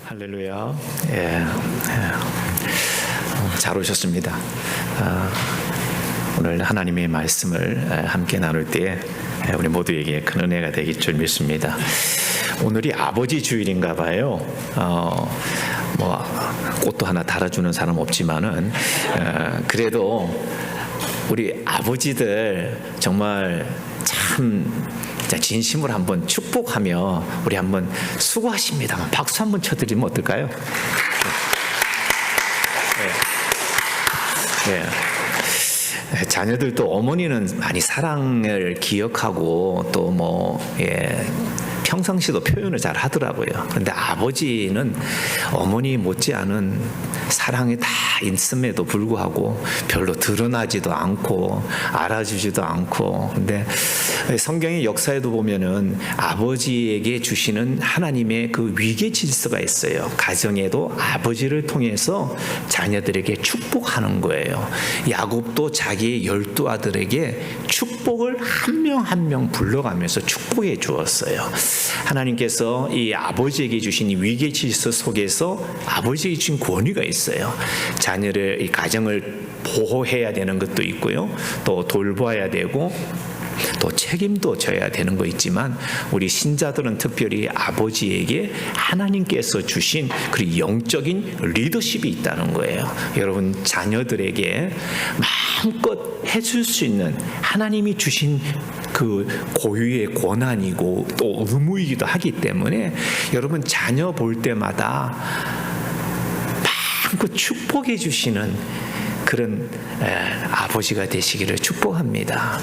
할렐루야. 잘 오셨습니다. 오늘 하나님의 말씀을 함께 나눌 때 우리 모두에게 큰 은혜가 되길 줄 믿습니다. 오늘이 아버지 주일인가 봐요. 꽃도 하나 달아주는 사람 없지만은 그래도 우리 아버지들 정말 참 진심으로 한번 축복하며 우리 한번 수고하십니다. 박수 한번 쳐드리면 어떨까요? 네. 자녀들도 어머니는 많이 사랑을 기억하고 또 평상시도 표현을 잘 하더라고요. 그런데 아버지는 어머니 못지않은 사랑이 다 있음에도 불구하고 별로 드러나지도 않고 알아주지도 않고, 근데 성경의 역사에도 보면은 아버지에게 주시는 하나님의 그 위계 질서가 있어요. 가정에도 아버지를 통해서 자녀들에게 축복하는 거예요. 야곱도 자기의 12 아들에게 축복을 한 명 한 명 불러가면서 축복해 주었어요. 하나님께서 이 아버지에게 주신 이 위계 질서 속에서 아버지에게 주신 권위가 있어요. 자녀를, 이 가정을 보호해야 되는 것도 있고요, 또 돌봐야 되고 또 책임도 져야 되는 거 있지만, 우리 신자들은 특별히 아버지에게 하나님께서 주신 그 영적인 리더십이 있다는 거예요. 여러분, 자녀들에게 마음껏 해줄 수 있는 하나님이 주신 그 고유의 권한이고 또 의무이기도 하기 때문에, 여러분 자녀 볼 때마다 마음껏 축복해 주시는 그런 아버지가 되시기를 축복합니다.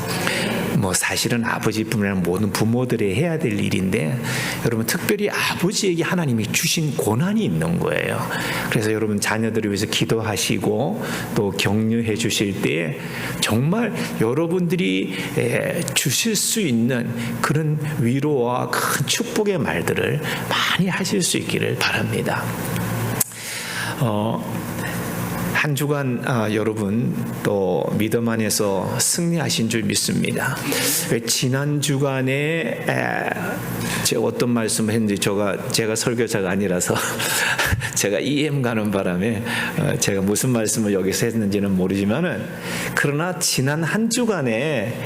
사실은 아버지뿐만 아니라 모든 부모들이 해야 될 일인데, 여러분 특별히 아버지에게 하나님이 주신 권한이 있는 거예요. 그래서 여러분 자녀들을 위해서 기도하시고 또 격려해 주실 때 정말 여러분들이 주실 수 있는 그런 위로와 큰 축복의 말들을 많이 하실 수 있기를 바랍니다. 한 주간 여러분 또 믿음 안에서 승리하신 줄 믿습니다. 지난 주간에 제가 어떤 말씀을 했는지, 제가 설교자가 아니라서 제가 EM 가는 바람에 제가 무슨 말씀을 여기서 했는지는 모르지만은, 그러나 지난 한 주간에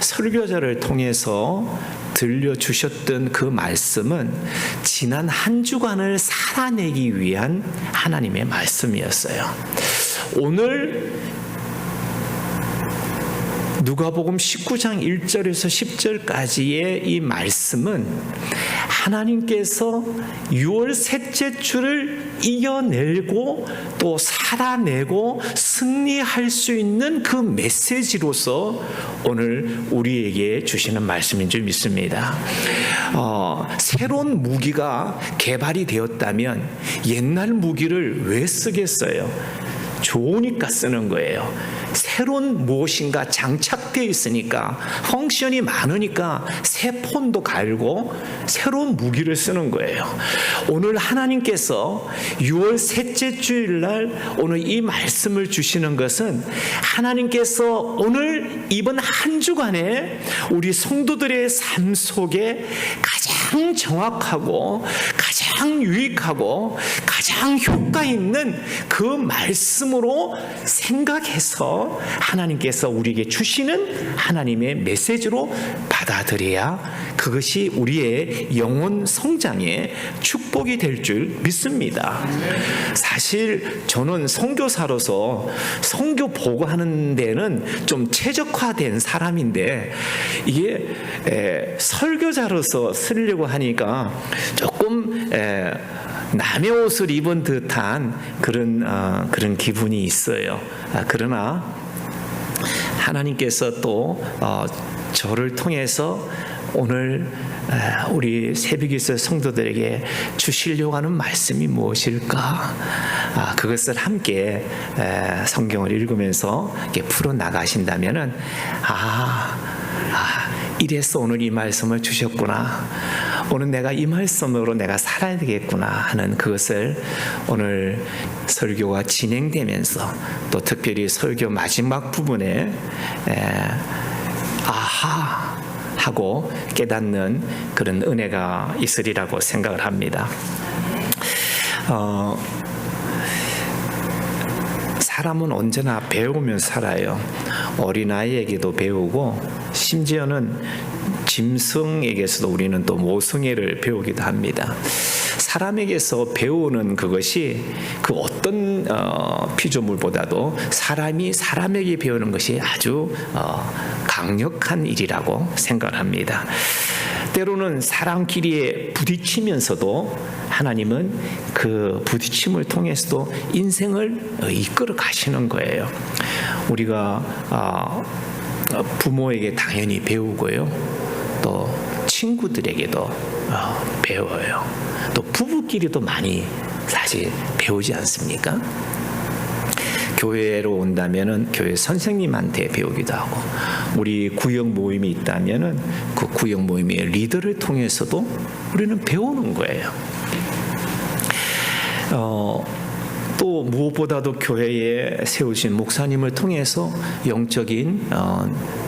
설교자를 통해서 들려주셨던 그 말씀은 지난 한 주간을 살아내기 위한 하나님의 말씀이었어요. 오늘 누가복음 19장 1절에서 10절까지의 이 말씀은 하나님께서 6월 셋째 주를 이겨내고 또 살아내고 승리할 수 있는 그 메시지로서 오늘 우리에게 주시는 말씀인 줄 믿습니다. 새로운 무기가 개발이 되었다면 옛날 무기를 왜 쓰겠어요? 좋으니까 쓰는 거예요. 새로운 무엇인가 장착되어 있으니까, 펑션이 많으니까 새 폰도 갈고 새로운 무기를 쓰는 거예요. 오늘 하나님께서 6월 셋째 주일날 오늘 이 말씀을 주시는 것은, 하나님께서 오늘 이번 한 주간에 우리 성도들의 삶 속에 가장 정확하고 가장 유익하고 가장 효과 있는 그 말씀으로 생각해서 하나님께서 우리에게 주시는 하나님의 메시지로 받아들여야 그것이 우리의 영혼 성장의 축복이 될 줄 믿습니다. 사실 저는 선교사로서 선교 보고하는 데는 좀 최적화된 사람인데, 이게 설교자로서 쓰려고 하니까 조금 남의 옷을 입은 듯한 그런 기분이 있어요. 그러나 하나님께서 또 저를 통해서 오늘 우리 새벽기서 성도들에게 주시려고 하는 말씀이 무엇일까? 그것을 함께 성경을 읽으면서 이렇게 풀어나가신다면은, 이래서 오늘 이 말씀을 주셨구나, 오늘 내가 이 말씀으로 내가 살아야 되겠구나 하는 그것을 오늘 설교가 진행되면서, 또 특별히 설교 마지막 부분에 아하 하고 깨닫는 그런 은혜가 있으리라고 생각을 합니다. 사람은 언제나 배우면 살아요. 어린아이에게도 배우고 심지어는 짐승에게서도 우리는 또 모성애를 배우기도 합니다. 사람에게서 배우는 그것이 그 어떤 피조물보다도 사람이 사람에게 배우는 것이 아주 강력한 일이라고 생각합니다. 때로는 사람끼리에 부딪히면서도 하나님은 그 부딪힘을 통해서도 인생을 이끌어 가시는 거예요. 우리가 부모에게 당연히 배우고요. 또 친구들에게도 배워요. 또 부부끼리도 많이 사실 배우지 않습니까? 교회로 온다면은 교회 선생님한테 배우기도 하고, 우리 구역 모임이 있다면은 그 구역 모임의 리더를 통해서도 우리는 배우는 거예요. 또 무엇보다도 교회에 세우신 목사님을 통해서 영적인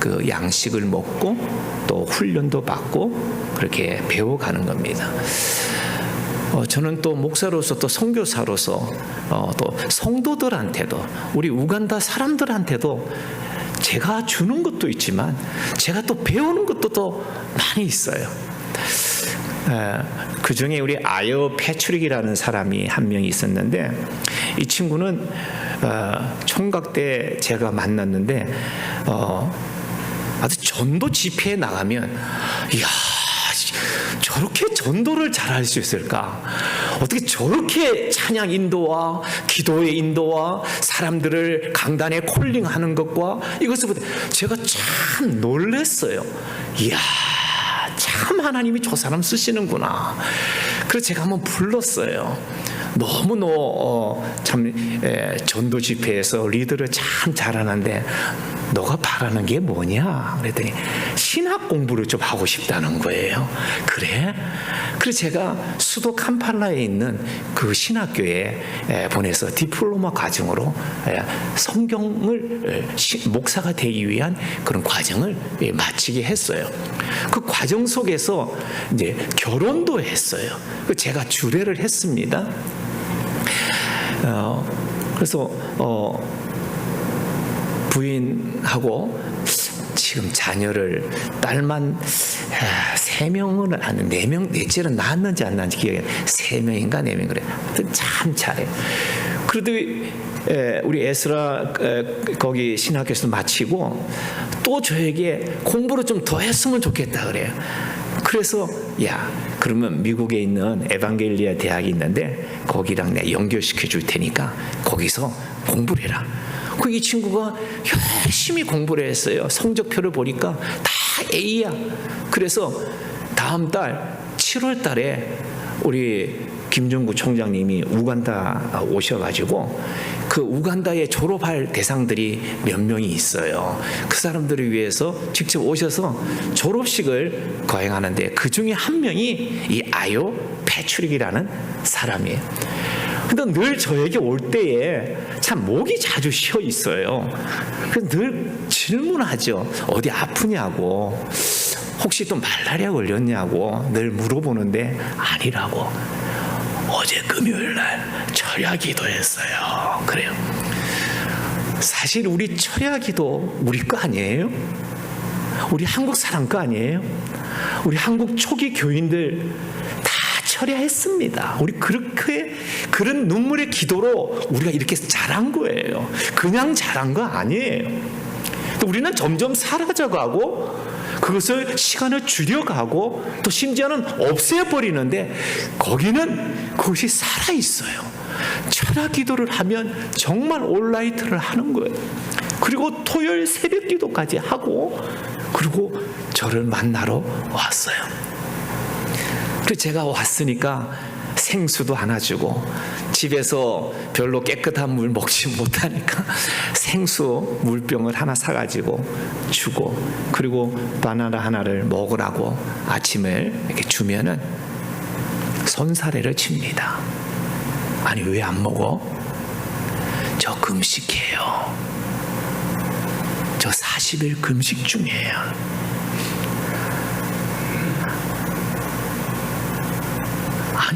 그 양식을 먹고 또 훈련도 받고 그렇게 배워가는 겁니다. 저는 또 목사로서 또 선교사로서 또 성도들한테도 우리 우간다 사람들한테도 제가 주는 것도 있지만 제가 또 배우는 것도 또 많이 있어요. 그 중에 우리 아여 패트릭이라는 사람이 한 명 있었는데, 이 친구는 총각 때 제가 만났는데 아주 전도 집회에 나가면 이야, 저렇게 전도를 잘할 수 있을까? 어떻게 저렇게 찬양 인도와 기도의 인도와 사람들을 강단에 콜링하는 것과 이것을 보다 제가 참 놀랐어요. 이야, 참 하나님이 저 사람 쓰시는구나. 그래서 제가 한번 불렀어요. 너무 참 전도 집회에서 리더를 참 잘하는데 너가 바라는 게 뭐냐? 그랬더니 신학 공부를 좀 하고 싶다는 거예요. 그래? 그래서 제가 수도 캄팔라에 있는 그 신학교에 보내서 디플로마 과정으로 성경을 목사가 되기 위한 그런 과정을 마치게 했어요. 그 과정 속에서 이제 결혼도 했어요. 제가 주례를 했습니다. 그래서 부인하고 지금 자녀를 딸만 3명은 아니 4명, 넷째는 낳았는지 안 낳았는지 기억이 안 나요. 3명인가 4명 그래. 참 잘해. 그래도 우리 에스라 거기 신학교에서 마치고 또 저에게 공부를 좀 더 했으면 좋겠다 그래요. 그래서 야, 그러면 미국에 있는 에반겔리아 대학이 있는데 거기랑 내가 연결시켜 줄 테니까 거기서 공부를 해라. 그 이 친구가 열심히 공부를 했어요. 성적표를 보니까 다 A야. 그래서 다음 달 7월 달에 우리 김종구 총장님이 우간다 오셔가지고 그 우간다에 졸업할 대상들이 몇 명이 있어요. 그 사람들을 위해서 직접 오셔서 졸업식을 거행하는데 그 중에 한 명이 이 아요 패트릭이라는 사람이에요. 근데 늘 저에게 올 때에 참 목이 자주 쉬어 있어요. 그래서 늘 질문하죠. 어디 아프냐고, 혹시 또 말라리아 걸렸냐고 늘 물어보는데 아니라고. 어제 금요일 날 철야 기도했어요. 그래요. 사실 우리 철야 기도 우리 거 아니에요? 우리 한국 사람 거 아니에요? 우리 한국 초기 교인들 다 철야했습니다. 우리 그렇게 그런 눈물의 기도로 우리가 이렇게 자란 거예요. 그냥 자란 거 아니에요. 우리는 점점 사라져가고 그것을 시간을 줄여가고 또 심지어는 없애버리는데 거기는 그것이 살아있어요. 철야 기도를 하면 정말 올라이트를 하는 거예요. 그리고 토요일 새벽 기도까지 하고 그리고 저를 만나러 왔어요. 그래서 제가 왔으니까 생수도 하나 주고 집에서 별로 깨끗한 물 먹지 못하니까 생수 물병을 하나 사가지고 주고 그리고 바나나 하나를 먹으라고 아침을 이렇게 주면은 손사래를 칩니다. 아니 왜 안 먹어? 저 금식해요. 저 40일 금식 중이에요.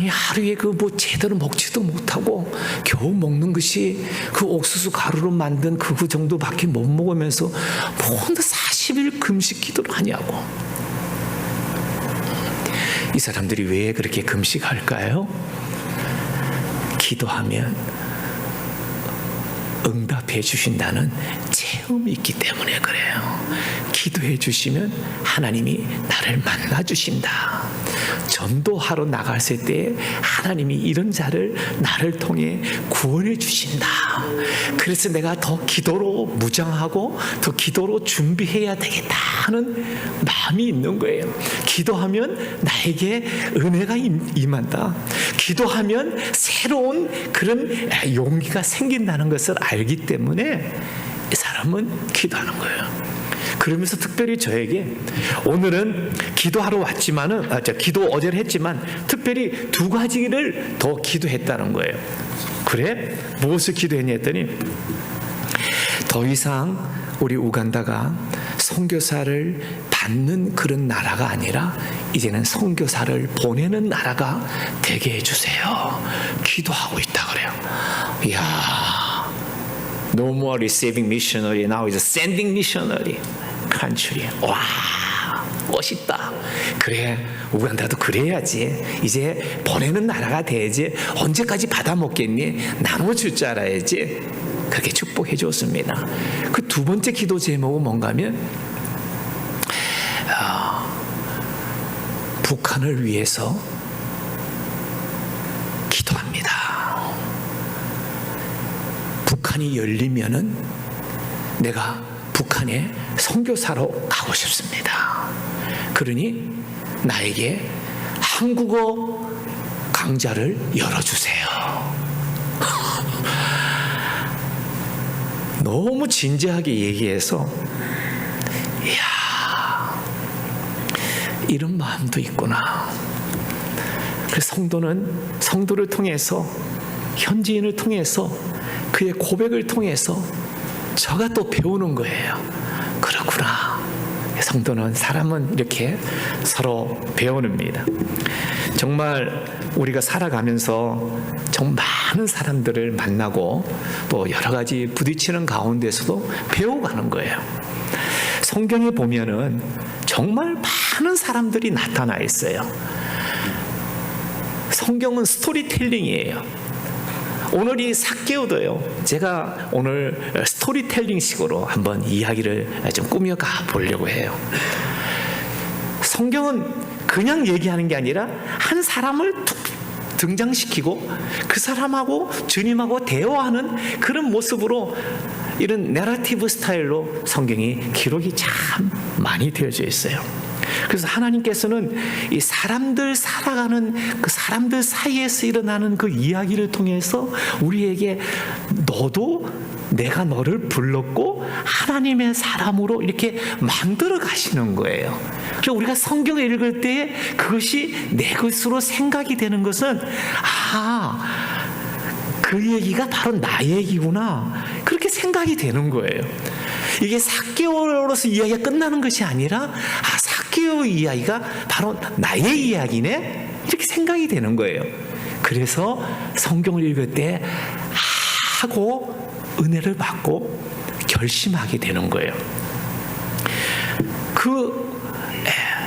아니 하루에 그 뭐 제대로 먹지도 못하고 겨우 먹는 것이 그 옥수수 가루로 만든 그 정도밖에 못 먹으면서 뭔데 40일 금식 기도를 하냐고. 이 사람들이 왜 그렇게 금식할까요? 기도하면 응답해 주신다는 체험이 있기 때문에 그래요. 기도해 주시면 하나님이 나를 만나 주신다. 전도하러 나갔을 때 하나님이 이런 자를 나를 통해 구원해 주신다. 그래서 내가 더 기도로 무장하고 더 기도로 준비해야 되겠다 하는 마음이 있는 거예요. 기도하면 나에게 은혜가 임한다. 기도하면 새로운 그런 용기가 생긴다는 것을 알기 때문에 이 사람은 기도하는 거예요. 그러면서 특별히 저에게 오늘은 기도하러 왔지만은 기도 어제를 했지만 특별히 두 가지를 더 기도했다는 거예요. 그래? 무엇을 기도했냐 했더니 더 이상 우리 우간다가 선교사를 받는 그런 나라가 아니라 이제는 선교사를 보내는 나라가 되게 해주세요. 기도하고 있다 그래요. 이야, no more receiving missionary, now is sending missionary country. 와, 멋있다. 그래, 우간다도 그래야지. 이제 보내는 나라가 돼야지. 언제까지 받아 먹겠니? 나눠줄 줄 알아야지. 그렇게 축복해 줬습니다. 그 두 번째 기도 제목은 뭔가 하면 북한을 위해서 기도합니다. 북한이 열리면은 내가 북한에 선교사로 가고 싶습니다. 그러니 나에게 한국어 강좌를 열어주세요. 너무 진지하게 얘기해서 이야, 이런 마음도 있구나. 그래서 성도를 통해서 현지인을 통해서 그의 고백을 통해서 저가 또 배우는 거예요. 그렇구나. 성도는 사람은 이렇게 서로 배우는입니다. 정말 우리가 살아가면서 정말 많은 사람들을 만나고 또 여러 가지 부딪히는 가운데서도 배워가는 거예요. 성경에 보면은 정말 많은 사람들이 나타나 있어요. 성경은 스토리텔링이에요. 오늘 이 삭개오도요. 제가 오늘 스토리텔링식으로 한번 이야기를 좀 꾸며가 보려고 해요. 성경은 그냥 얘기하는 게 아니라 한 사람을 툭 등장시키고 그 사람하고 주님하고 대화하는 그런 모습으로 이런 내러티브 스타일로 성경이 기록이 참 많이 되어져 있어요. 그래서 하나님께서는 이 사람들 살아가는 그 사람들 사이에서 일어나는 그 이야기를 통해서 우리에게 너도 내가 너를 불렀고 하나님의 사람으로 이렇게 만들어 가시는 거예요. 그래서 우리가 성경을 읽을 때 그것이 내 것으로 생각이 되는 것은 그 얘기가 바로 나 얘기구나. 그렇게 생각이 되는 거예요. 이게 삭개오로서 이야기가 끝나는 것이 아니라 삭개오 이야기가 바로 나의 이야기네. 이렇게 생각이 되는 거예요. 그래서 성경을 읽을 때 하고 은혜를 받고 결심하게 되는 거예요. 그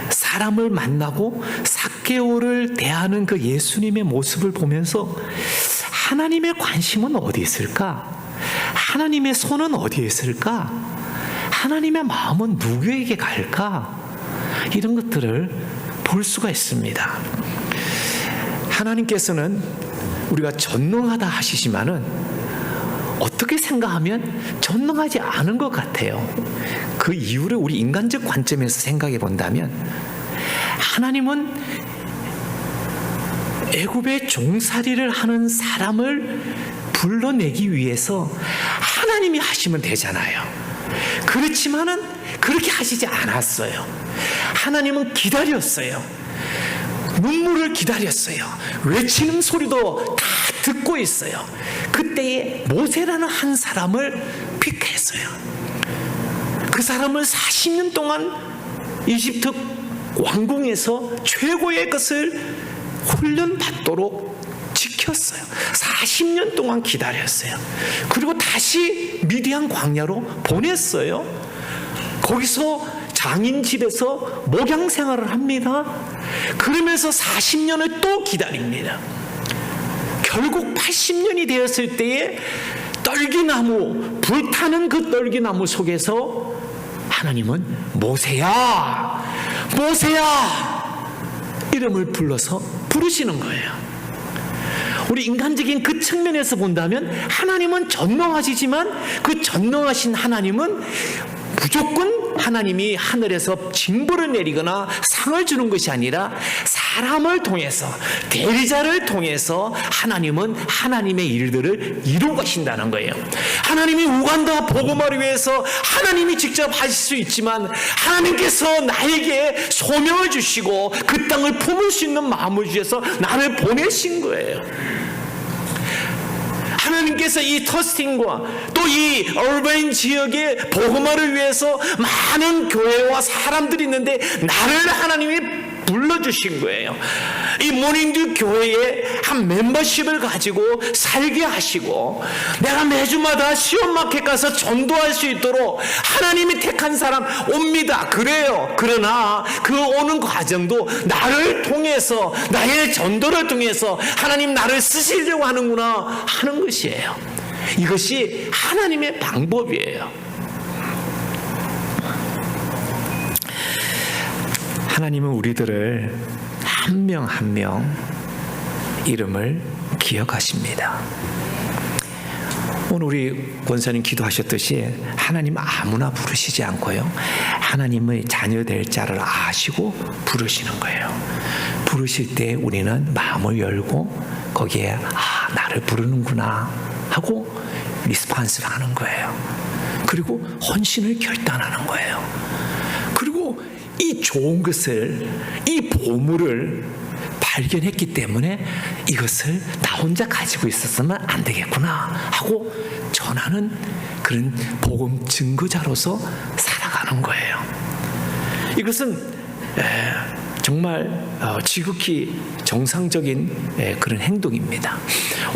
사람을 만나고 삭개오를 대하는 그 예수님의 모습을 보면서 하나님의 관심은 어디 있을까? 하나님의 손은 어디에 있을까? 하나님의 마음은 누구에게 갈까? 이런 것들을 볼 수가 있습니다. 하나님께서는 우리가 전능하다 하시지만은 어떻게 생각하면 전능하지 않은 것 같아요. 그 이유를 우리 인간적 관점에서 생각해 본다면 하나님은 애굽의 종살이를 하는 사람을 불러내기 위해서 하나님이 하시면 되잖아요. 그렇지만은 그렇게 하시지 않았어요. 하나님은 기다렸어요. 눈물을 기다렸어요. 외치는 소리도 다 듣고 있어요. 그때에 모세라는 한 사람을 픽했어요. 그 사람을 40년 동안 이집트 왕궁에서 최고의 것을 훈련 받도록 지켰어요. 40년 동안 기다렸어요. 그리고 다시 미디안 광야로 보냈어요. 거기서 장인 집에서 목양 생활을 합니다. 그러면서 40년을 또 기다립니다. 결국 80년이 되었을 때에 떨기나무, 불타는 그 떨기나무 속에서 하나님은 모세야, 모세야 이름을 불러서 부르시는 거예요. 우리 인간적인 그 측면에서 본다면 하나님은 전능하시지만 그 전능하신 하나님은 무조건 하나님이 하늘에서 징벌을 내리거나 상을 주는 것이 아니라 사람을 통해서, 대리자를 통해서 하나님은 하나님의 일들을 이루어 가신다는 거예요. 하나님이 우간다 복음화를 위해서 하나님이 직접 하실 수 있지만 하나님께서 나에게 소명을 주시고 그 땅을 품을 수 있는 마음을 주셔서 나를 보내신 거예요. 하나님께서 이 터스팅과 또 이 얼베인 지역의 복음화를 위해서 많은 교회와 사람들이 있는데 나를 하나님이 불러주신 거예요. 이 모닝듀 교회에 한 멤버십을 가지고 살게 하시고 내가 매주마다 시온마켓 가서 전도할 수 있도록 하나님이 택한 사람 옵니다. 그래요. 그러나 그 오는 과정도 나를 통해서, 나의 전도를 통해서 하나님 나를 쓰시려고 하는구나 하는 것이에요. 이것이 하나님의 방법이에요. 하나님은 우리들을 한 명 한 명 이름을 기억하십니다. 오늘 우리 권사님 기도하셨듯이 하나님 아무나 부르시지 않고요, 하나님의 자녀 될 자를 아시고 부르시는 거예요. 부르실 때 우리는 마음을 열고 거기에 나를 부르는구나 하고 리스폰스를 하는 거예요. 그리고 헌신을 결단하는 거예요. 그리고 이 좋은 것을, 이 보물을 발견했기 때문에 이것을 나 혼자 가지고 있었으면 안 되겠구나 하고 전하는 그런 복음 증거자로서 살아가는 거예요. 이것은 정말 지극히 정상적인 그런 행동입니다.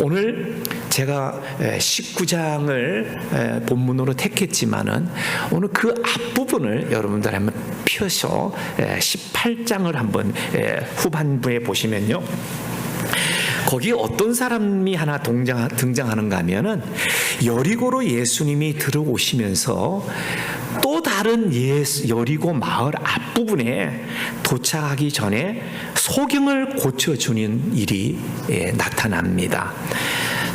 오늘 제가 19장을 본문으로 택했지만은 오늘 그 앞부분을 여러분들 한번 펴서 18장을 한번 후반부에 보시면요, 거기 어떤 사람이 하나 등장하는가 하면은 여리고로 예수님이 들어오시면서 또 다른 여리고 마을 앞부분에 도착하기 전에 소경을 고쳐주는 일이 나타납니다.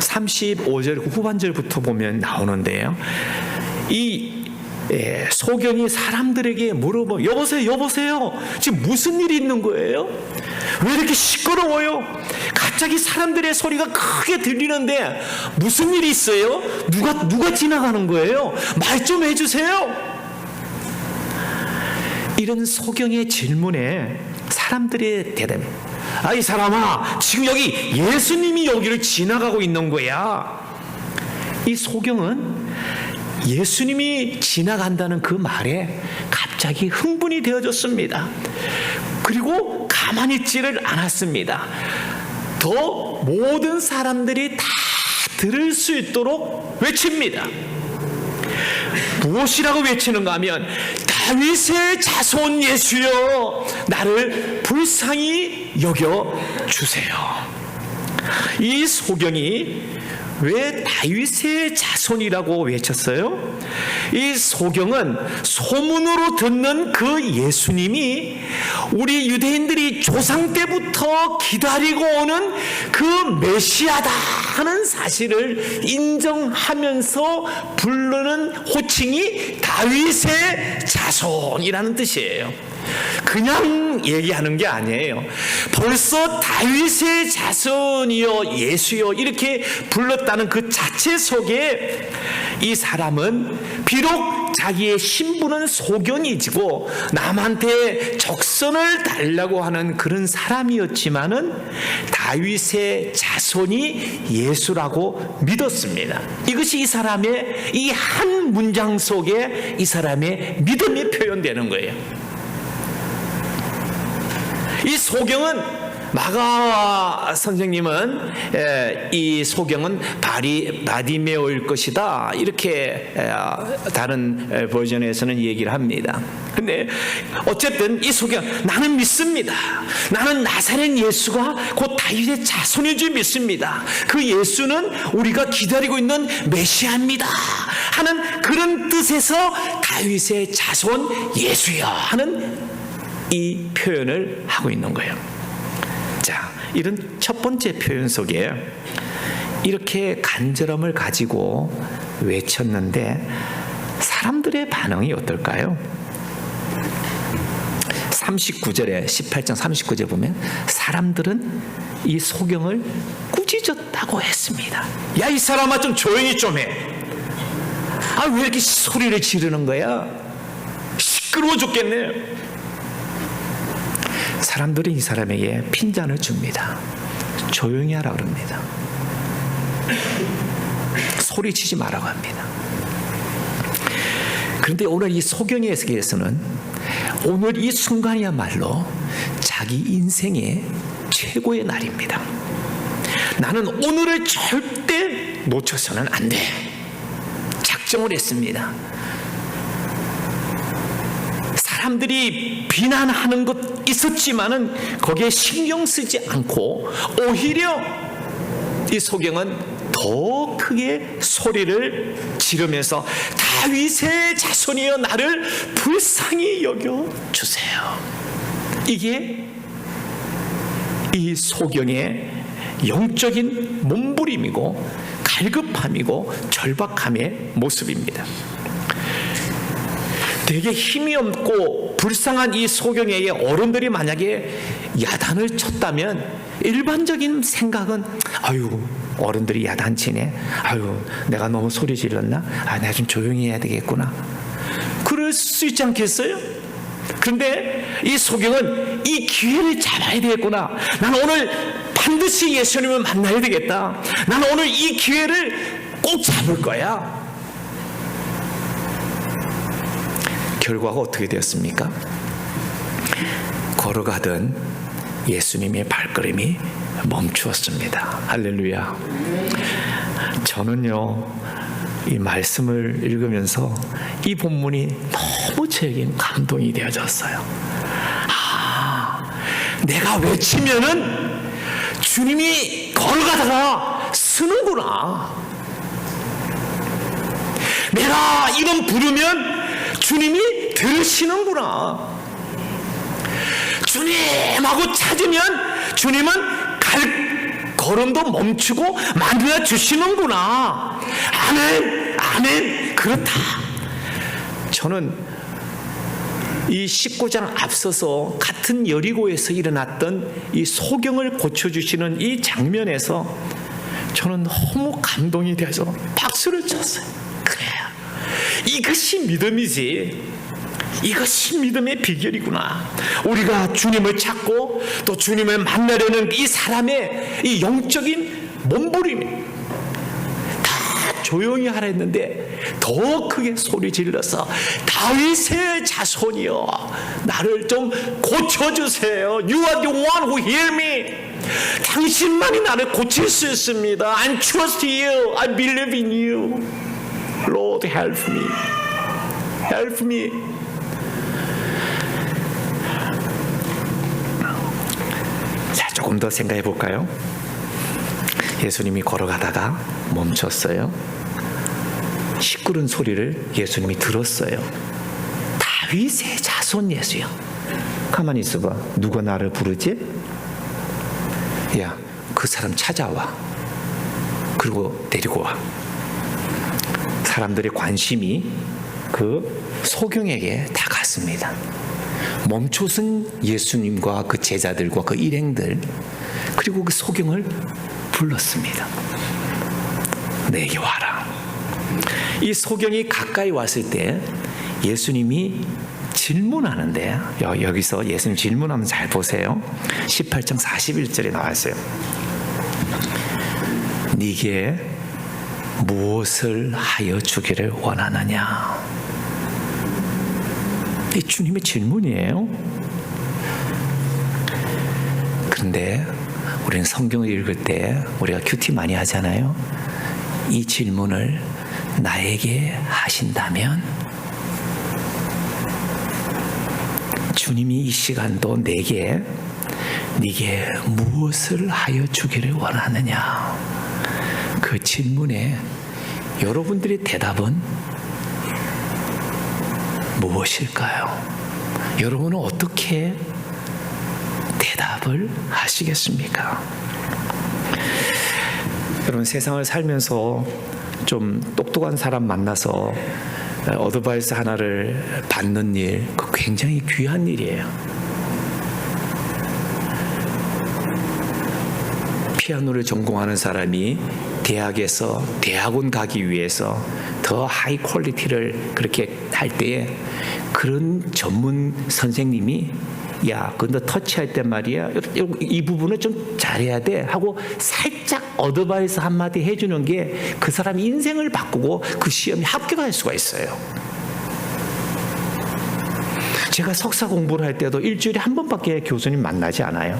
35절 후반절부터 보면 나오는데요, 이 소경이 사람들에게 물어보, 여보세요, 지금 무슨 일이 있는 거예요? 왜 이렇게 시끄러워요? 갑자기 사람들의 소리가 크게 들리는데 무슨 일이 있어요? 누가 지나가는 거예요? 말 좀 해주세요. 이런 소경의 질문에 사람들의 대답, 이 사람아, 지금 여기 예수님이 여기를 지나가고 있는 거야. 이 소경은 예수님이 지나간다는 그 말에 갑자기 흥분이 되어졌습니다. 그리고 가만히 있지를 않았습니다. 더 모든 사람들이 다 들을 수 있도록 외칩니다. 무엇이라고 외치는가 하면, 다윗의 자손 예수여, 나를 불쌍히 여겨주세요. 이 소경이 왜 다윗의 자손이라고 외쳤어요? 이 소경은 소문으로 듣는 그 예수님이 우리 유대인들이 조상 때부터 기다리고 오는 그 메시아다 하는 사실을 인정하면서 부르는 호칭이 다윗의 자손이라는 뜻이에요. 그냥 얘기하는 게 아니에요. 벌써 다윗의 자손이여 예수여 이렇게 불렀다는 그 자체 속에 이 사람은 비록 자기의 신분은 소경이지고 남한테 적선을 달라고 하는 그런 사람이었지만은 다윗의 자손이 예수라고 믿었습니다. 이것이 이 사람의 이 한 문장 속에 이 사람의 믿음이 표현되는 거예요. 이 소경은 마가 선생님은 이 소경은 바디메오일 것이다, 이렇게 다른 버전에서는 얘기를 합니다. 근데 어쨌든 이 소경, 나는 믿습니다. 나는 나사렛 예수가 곧 다윗의 자손인 줄 믿습니다. 그 예수는 우리가 기다리고 있는 메시아입니다 하는 그런 뜻에서 다윗의 자손 예수여 하는 이 표현을 하고 있는 거예요. 자, 이런 첫 번째 표현 속에 이렇게 간절함을 가지고 외쳤는데 사람들의 반응이 어떨까요? 39절에 18장 39절 보면 사람들은 이 소경을 꾸짖었다고 했습니다. 야, 이 사람아 좀 조용히 좀 해. 아, 왜 이렇게 소리를 지르는 거야? 시끄러워 죽겠네. 사람들은 이 사람에게 핀잔을 줍니다. 조용히 하라 그럽니다. 소리치지 말라고 합니다. 그런데 오늘 이 소경에게서는 오늘 이 순간이야말로 자기 인생의 최고의 날입니다. 나는 오늘을 절대 놓쳐서는 안 돼. 작정을 했습니다. 사람들이 비난하는 것 있었지만은 거기에 신경 쓰지 않고 오히려 이 소경은 더 크게 소리를 지르면서 다윗의 자손이여 나를 불쌍히 여겨 주세요. 이게 이 소경의 영적인 몸부림이고 갈급함이고 절박함의 모습입니다. 되게 힘이 없고 불쌍한 이 소경에게 어른들이 만약에 야단을 쳤다면 일반적인 생각은 아유, 어른들이 야단치네, 아유, 내가 너무 소리 질렀나, 아, 내가 좀 조용히 해야 되겠구나, 그럴 수 있지 않겠어요? 그런데 이 소경은 이 기회를 잡아야 되겠구나, 난 오늘 반드시 예수님을 만나야 되겠다, 난 오늘 이 기회를 꼭 잡을 거야. 결과가 어떻게 되었습니까? 걸어가던 예수님의 발걸음이 멈추었습니다. 할렐루야. 저는요, 이 말씀을 읽으면서 이 본문이 너무 저에겐 감동이 되어졌어요. 아, 내가 외치면은 주님이 걸어가다가 쓰는구나. 내가 이름 부르면 주님이 들으시는구나. 주님하고 찾으면 주님은 걸음도 멈추고 만들어 주시는구나. 아멘, 아멘. 그렇다. 저는 이 19장 앞서서 같은 여리고에서 일어났던 이 소경을 고쳐주시는 이 장면에서 저는 너무 감동이 돼서 박수를 쳤어요. 그래요, 이것이 믿음이지. 이것이 믿음의 비결이구나. 우리가 주님을 찾고 또 주님을 만나려는 이 사람의 이 영적인 몸부림이 다 조용히 하라 했는데 더 크게 소리 질러서 다윗의 자손이여 나를 좀 고쳐주세요. You are the one who hear me. 당신만이 나를 고칠 수 있습니다. I trust you. I believe in you. Lord, help me. Help me. 자, 조금 더 생각해 볼까요? 예수님이 걸어가다가 멈췄어요. 시끄러운 소리를 예수님이 들었어요. 다윗의 자손 예수요. 가만히 있어봐. 누가 나를 부르지? 야, 그 사람 찾아와. 그리고 데리고 와. 사람들의 관심이 그 소경에게 다 갔습니다. 멈춰선 예수님과 그 제자들과 그 일행들, 그리고 그 소경을 불렀습니다. 내게 와라. 이 소경이 가까이 왔을 때 예수님이 질문하는데, 여기서 예수님 질문하면 잘 보세요. 18장 41절에 나왔어요. 네게 무엇을 하여 주기를 원하느냐? 이 주님의 질문이에요. 그런데 우리는 성경을 읽을 때 우리가 큐티 많이 하잖아요. 이 질문을 나에게 하신다면 주님이 이 시간도 내게 무엇을 하여 주기를 원하느냐, 그 질문에 여러분들의 대답은 무엇일까요? 여러분은 어떻게 대답을 하시겠습니까? 여러분, 세상을 살면서 좀 똑똑한 사람 만나서 어드바이스 하나를 받는 일, 그 굉장히 귀한 일이에요. 피아노를 전공하는 사람이 대학에서 대학원 가기 위해서 더 하이 퀄리티를 그렇게 할 때에 그런 전문 선생님이 야, 근데 터치할 때 말이야, 이 부분을 좀 잘해야 돼 하고 살짝 어드바이스 한마디 해주는 게 그 사람 인생을 바꾸고 그 시험에 합격할 수가 있어요. 제가 석사 공부를 할 때도 일주일에 한 번밖에 교수님 만나지 않아요.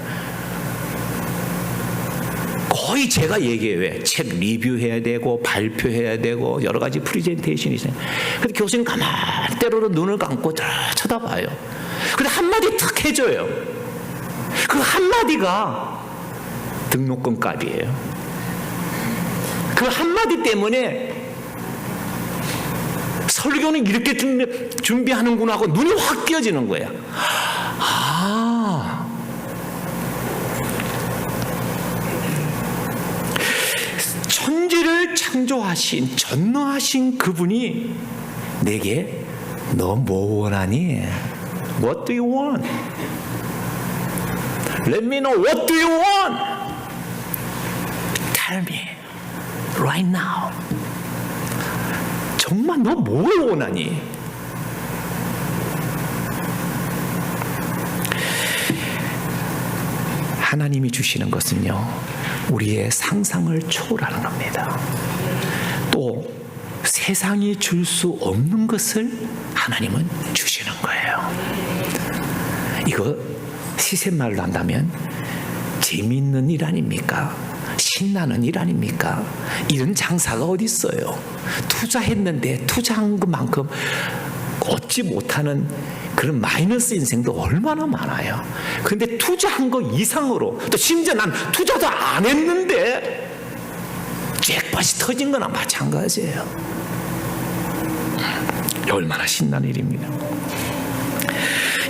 거의 제가 얘기해요. 왜? 책 리뷰해야 되고 발표해야 되고 여러 가지 프리젠테이션이 있어요. 근데 교수님 가만히 때로는 눈을 감고 쳐다봐요. 근데 한마디 탁 해줘요. 그 한마디가 등록금 값이에요. 그 한마디 때문에 설교는 이렇게 준비하는구나 하고 눈이 확 띄어지는 거야. 천지를 창조하신, 전능하신 그분이 내게 너 뭐 원하니? What do you want? Let me know what do you want? Tell me right now. 정말 너 뭘 원하니? 하나님이 주시는 것은요, 우리의 상상을 초월하는 겁니다. 또 세상이 줄 수 없는 것을 하나님은 주시는 거예요. 이거 시샘말로 한다면 재미있는 일 아닙니까? 신나는 일 아닙니까? 이런 장사가 어디 있어요? 투자했는데 투자한 것만큼 얻지 못하는 그런 마이너스 인생도 얼마나 많아요. 그런데 투자한 거 이상으로, 또 심지어 난 투자도 안 했는데 잭팟이 터진 거나 마찬가지예요. 얼마나 신나는 일입니다.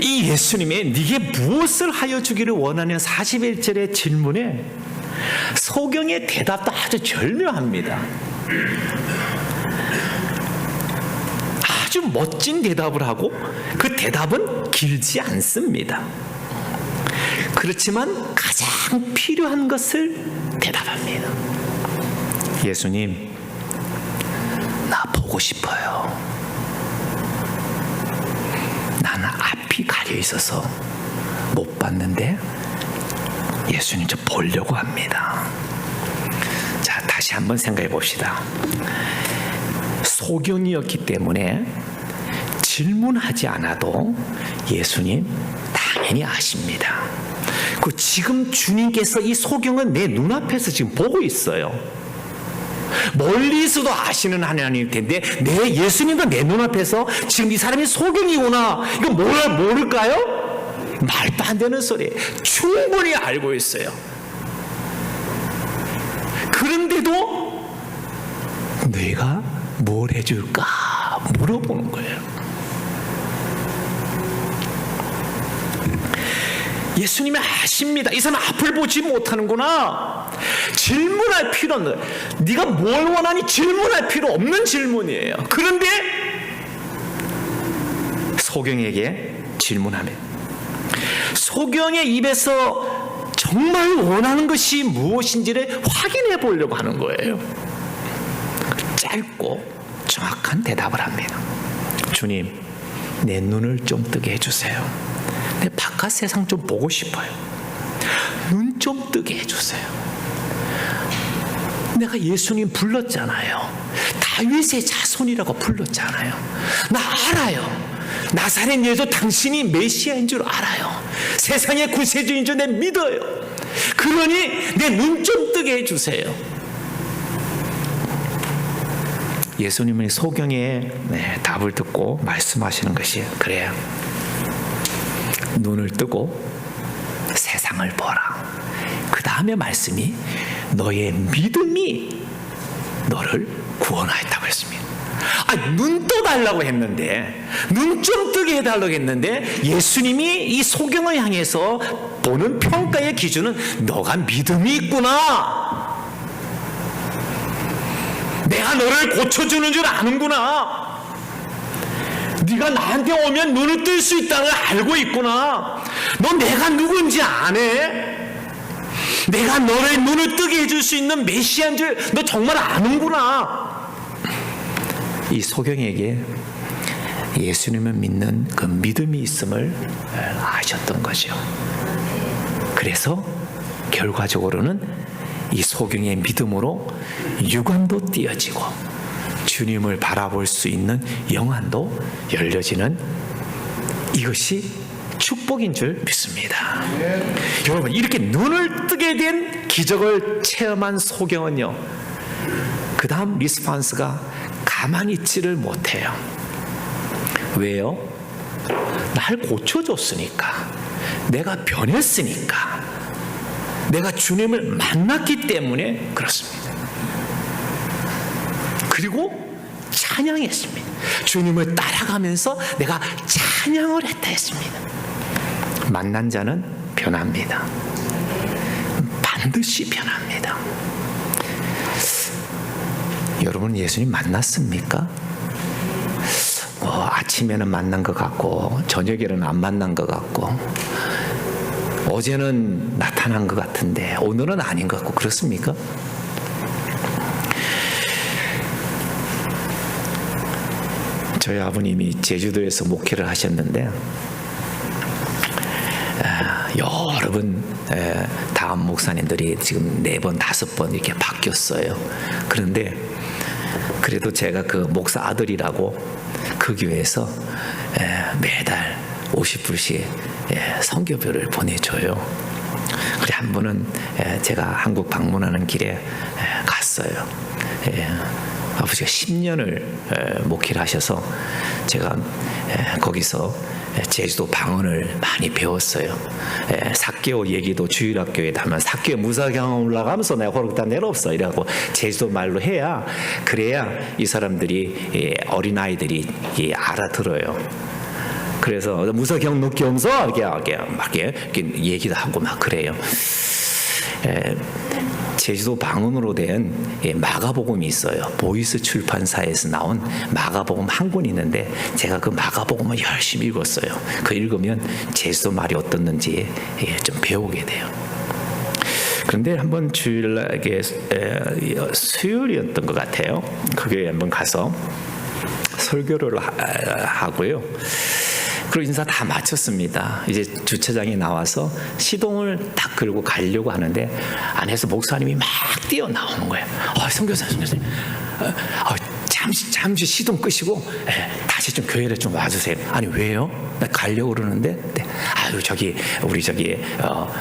이 예수님의 네게 무엇을 하여 주기를 원하는 41절의 질문에 소경의 대답도 아주 절묘합니다. 아주 멋진 대답을 하고 그 대답은 길지 않습니다. 그렇지만 가장 필요한 것을 대답합니다. 예수님, 나 보고 싶어요. 나는 앞이 가려 있어서 못 봤는데 예수님 좀 보려고 합니다. 자, 다시 한번 생각해 봅시다. 소경이었기 때문에 질문하지 않아도 예수님 당연히 아십니다. 그 지금 주님께서 이 소경은 내 눈앞에서 지금 보고 있어요. 멀리서도 아시는 하나님일 텐데 내 예수님도 내 눈앞에서 지금 이 사람이 소경이구나, 이거 모를까요? 말도 안 되는 소리 충분히 알고 있어요. 그런데도 내가 뭘 해줄까 물어보는 거예요. 예수님이 아십니다. 이 사람 앞을 보지 못하는구나. 질문할 필요 없는, 네가 뭘 원하니 질문할 필요 없는 질문이에요. 그런데 소경에게 질문하면 소경의 입에서 정말 원하는 것이 무엇인지를 확인해 보려고 하는 거예요. 짧고 정확한 대답을 합니다. 주님, 내 눈을 좀 뜨게 해주세요. 내 바깥 세상 좀 보고 싶어요. 눈 좀 뜨게 해주세요. 내가 예수님 불렀잖아요. 다윗의 자손이라고 불렀잖아요. 나 알아요. 나사렛 예수 당신이 메시아인 줄 알아요. 세상의 구세주인 줄 내 믿어요. 그러니 내 눈 좀 뜨게 해주세요. 예수님은 소경의 답을 듣고 말씀하시는 것이 그래요. 눈을 뜨고 세상을 보라. 그 다음에 말씀이 너의 믿음이 너를 구원하였다고 했습니다. 눈 떠달라고 했는데, 눈 좀 뜨게 해달라고 했는데, 예수님이 이 소경을 향해서 보는 평가의 기준은 너가 믿음이 있구나, 내가 너를 고쳐주는 줄 아는구나, 네가 나한테 오면 눈을 뜰 수 있다는 걸 알고 있구나, 너 내가 누군지 아네, 내가 너의 눈을 뜨게 해줄 수 있는 메시아인 줄 너 정말 아는구나. 이 소경에게 예수님을 믿는 그 믿음이 있음을 아셨던 거죠. 그래서 결과적으로는 이 소경의 믿음으로 육안도 띄어지고 주님을 바라볼 수 있는 영안도 열려지는, 이것이 축복인 줄 믿습니다. 여러분, 이렇게 눈을 뜨게 된 기적을 체험한 소경은요, 그 다음 리스판스가 가만히 있지를 못해요. 왜요? 날 고쳐줬으니까, 내가 변했으니까, 내가 주님을 만났기 때문에 그렇습니다. 그리고 찬양했습니다. 주님을 따라가면서 내가 찬양을 했다 했습니다. 만난 자는 변합니다. 반드시 변합니다. 여러분, 예수님 만났습니까? 아침에는 만난 것 같고 저녁에는 안 만난 것 같고 어제는 나타난 것 같은데 오늘은 아닌 것 같고, 그렇습니까? 저희 아버님이 제주도에서 목회를 하셨는데 여러 번 다음 목사님들이 지금 4번, 5번 이렇게 바뀌었어요. 그런데 그래도 제가 그 목사 아들이라고 그 교회에서 매달 50불씩 선교비를 보내줘요. 그래, 한 번은 제가 한국 방문하는 길에 갔어요. 아버지가 10년을 목회를 하셔서 제가 거기서 제주도 방언을 많이 배웠어요. 사개오 얘기도 주일학교에 하면 사개오 무사경 올라가면서 내가 호록다 내려없어 이라고 제주도 말로 해야, 그래야 이 사람들이, 어린아이들이 알아들어요. 그래서 무사경 녹경서 이렇게 막 얘기도 하고 막 그래요. 제주도 방언으로 된 마가복음이 있어요. 보이스 출판사에서 나온 마가복음 한 권이 있는데 제가 그 마가복음을 열심히 읽었어요. 그 읽으면 제주도 말이 어떻는지 좀 배우게 돼요. 그런데 한번 주일날에 수요일이었던 것 같아요. 그게 한번 가서 설교를 하고요. 그리고 인사 다 마쳤습니다. 이제 주차장에 나와서 시동을 딱 걸고 가려고 하는데 안에서 목사님이 막 뛰어나오는 거예요. 선교사님, 잠시 시동 끄시고 다시 좀 교회를 좀 와주세요. 아니, 왜요? 나 가려고 그러는데,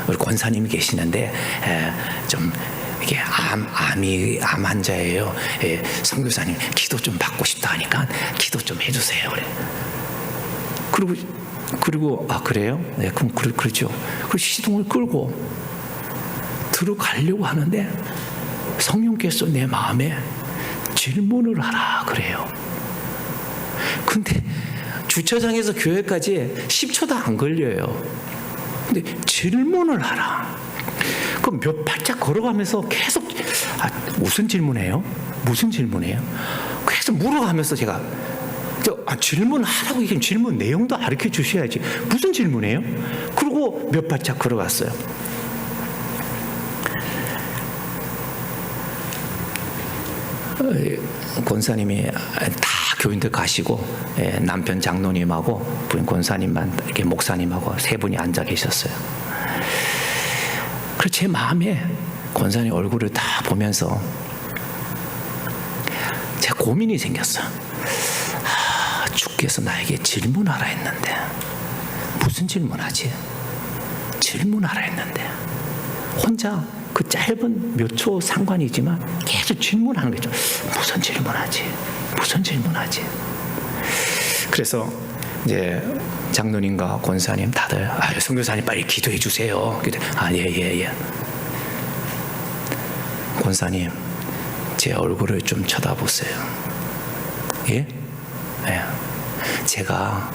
우리 권사님이 계시는데 좀 이게 암 환자예요. 선교사님 기도 좀 받고 싶다 하니까 기도 좀 해주세요. 그래. 그리고 그래요? 네, 그럼 그러죠. 그 시동을 끌고 들어가려고 하는데 성령께서 내 마음에 질문을 하라 그래요. 근데 주차장에서 교회까지 10초도 안 걸려요. 근데 질문을 하라. 그럼 몇 발짝 걸어가면서 계속 무슨 질문해요? 무슨 질문해요? 계속 물어가면서 제가 질문하라고 얘기하면 질문 내용도 가르쳐 주셔야지. 무슨 질문이에요? 그리고 몇 발짝 걸어갔어요. 권사님이 다 교인들 가시고 남편 장로님하고 부인 권사님만 이렇게 목사님하고 3분이 앉아 계셨어요. 그래서 제 마음에 권사님 얼굴을 다 보면서 제가 고민이 생겼어요. 주께서 나에게 질문하라 했는데 무슨 질문하지? 질문하라 했는데 혼자 그 짧은 몇 초 상관이지만 계속 질문하는 거죠. 무슨 질문하지? 무슨 질문하지? 그래서 이제 장로님과 권사님 다들 선교사님 빨리 기도해 주세요. 예. 권사님 제 얼굴을 좀 쳐다보세요. 예? 네. 제가